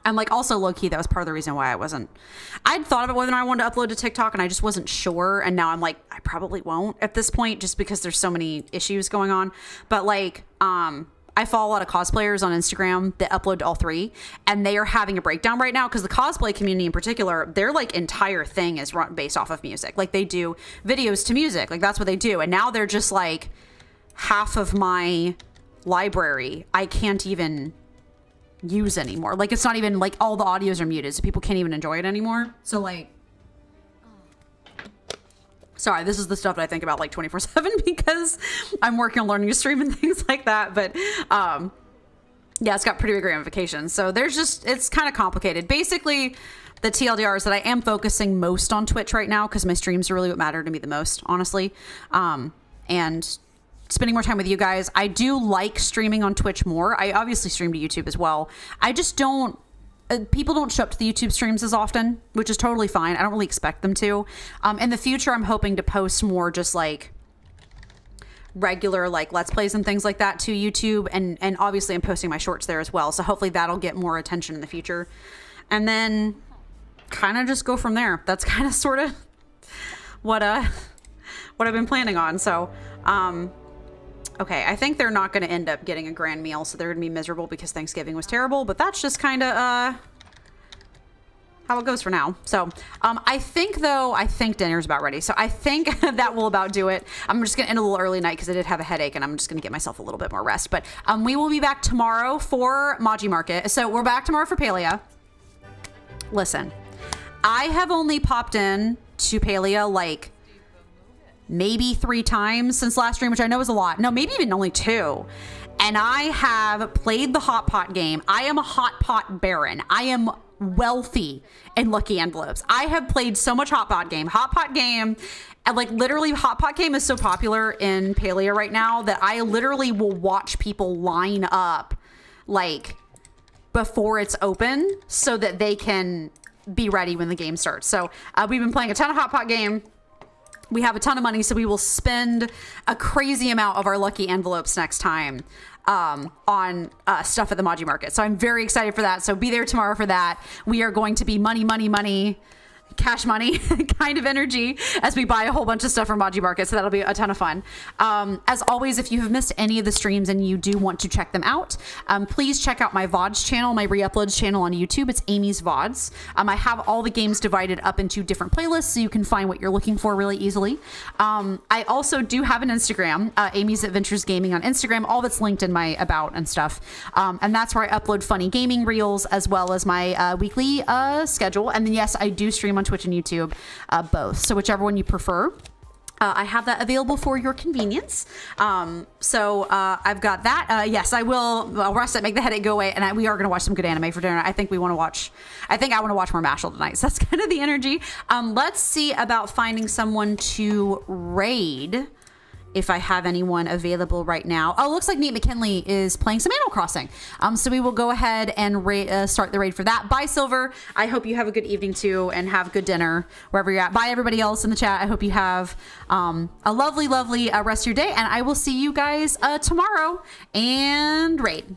And like also low key, that was part of the reason why I'd thought about whether or not I wanted to upload to TikTok and I just wasn't sure. And now I'm like, I probably won't at this point just because there's so many issues going on. But like, I follow a lot of cosplayers on Instagram that upload to all three, and they are having a breakdown right now because the cosplay community in particular, their like entire thing is based off of music. Like they do videos to music, like that's what they do. And now they're just like, half of my library I can't even use anymore. Like it's not even like all the audios are muted, so people can't even enjoy it anymore. So like, sorry, this is the stuff that I think about like 24/7 because I'm working on learning to stream and things like that. But yeah, it's got pretty big ramifications. So it's kind of complicated. Basically, the TLDR is that I am focusing most on Twitch right now because my streams are really what matter to me the most, honestly. And spending more time with you guys. I do like streaming on Twitch more. I obviously stream to YouTube as well. I just don't. People don't show up to the YouTube streams as often, which is totally fine. I don't really expect them to. In the future, I'm hoping to post more just like regular like Let's Plays and things like that to YouTube. And obviously I'm posting my shorts there as well. So hopefully that'll get more attention in the future. And then kind of just go from there. That's kind of sort of what I've been planning on. So, okay, I think they're not going to end up getting a grand meal, so they're going to be miserable because Thanksgiving was terrible, but that's just kind of how it goes for now. So I think dinner's about ready, so I think that will about do it. I'm just going to end a little early night because I did have a headache, and I'm just going to get myself a little bit more rest. But we will be back tomorrow for Maji Market. So we're back tomorrow for Palia. Listen, I have only popped in to Palia like maybe 3 times since last stream, which I know is a lot. No, maybe even only 2. And I have played the hot pot game. I am a hot pot baron. I am wealthy in lucky envelopes. I have played so much hot pot game. And like literally hot pot game is so popular in Palia right now that I literally will watch people line up like before it's open so that they can be ready when the game starts. So we've been playing a ton of hot pot game. We have a ton of money, so we will spend a crazy amount of our lucky envelopes next time on stuff at the Maji Market. So I'm very excited for that. So be there tomorrow for that. We are going to be money, cash money kind of energy as we buy a whole bunch of stuff from Maji Market. So that'll be a ton of fun. As always, if you have missed any of the streams and you do want to check them out, please check out my VODs channel, my re-uploads channel on YouTube. It's Amy's VODs. I have all the games divided up into different playlists so you can find what you're looking for really easily. I also do have an Instagram, Amy's Adventures Gaming on Instagram, all that's linked in my about and stuff. And that's where I upload funny gaming reels as well as my weekly schedule. And then yes, I do stream on Twitch and YouTube, both. So whichever one you prefer. I have that available for your convenience. So I've got that. Yes, I'll rest it, make the headache go away. And we are going to watch some good anime for dinner. I think I want to watch more Mashal tonight. So that's kind of the energy. Let's see about finding someone to raid. If I have anyone available right now. Oh, looks like Nate McKinley is playing some Animal Crossing. So we will go ahead and start the raid for that. Bye, Silver. I hope you have a good evening too and have good dinner wherever you're at. Bye, everybody else in the chat. I hope you have a lovely, lovely rest of your day. And I will see you guys tomorrow and raid.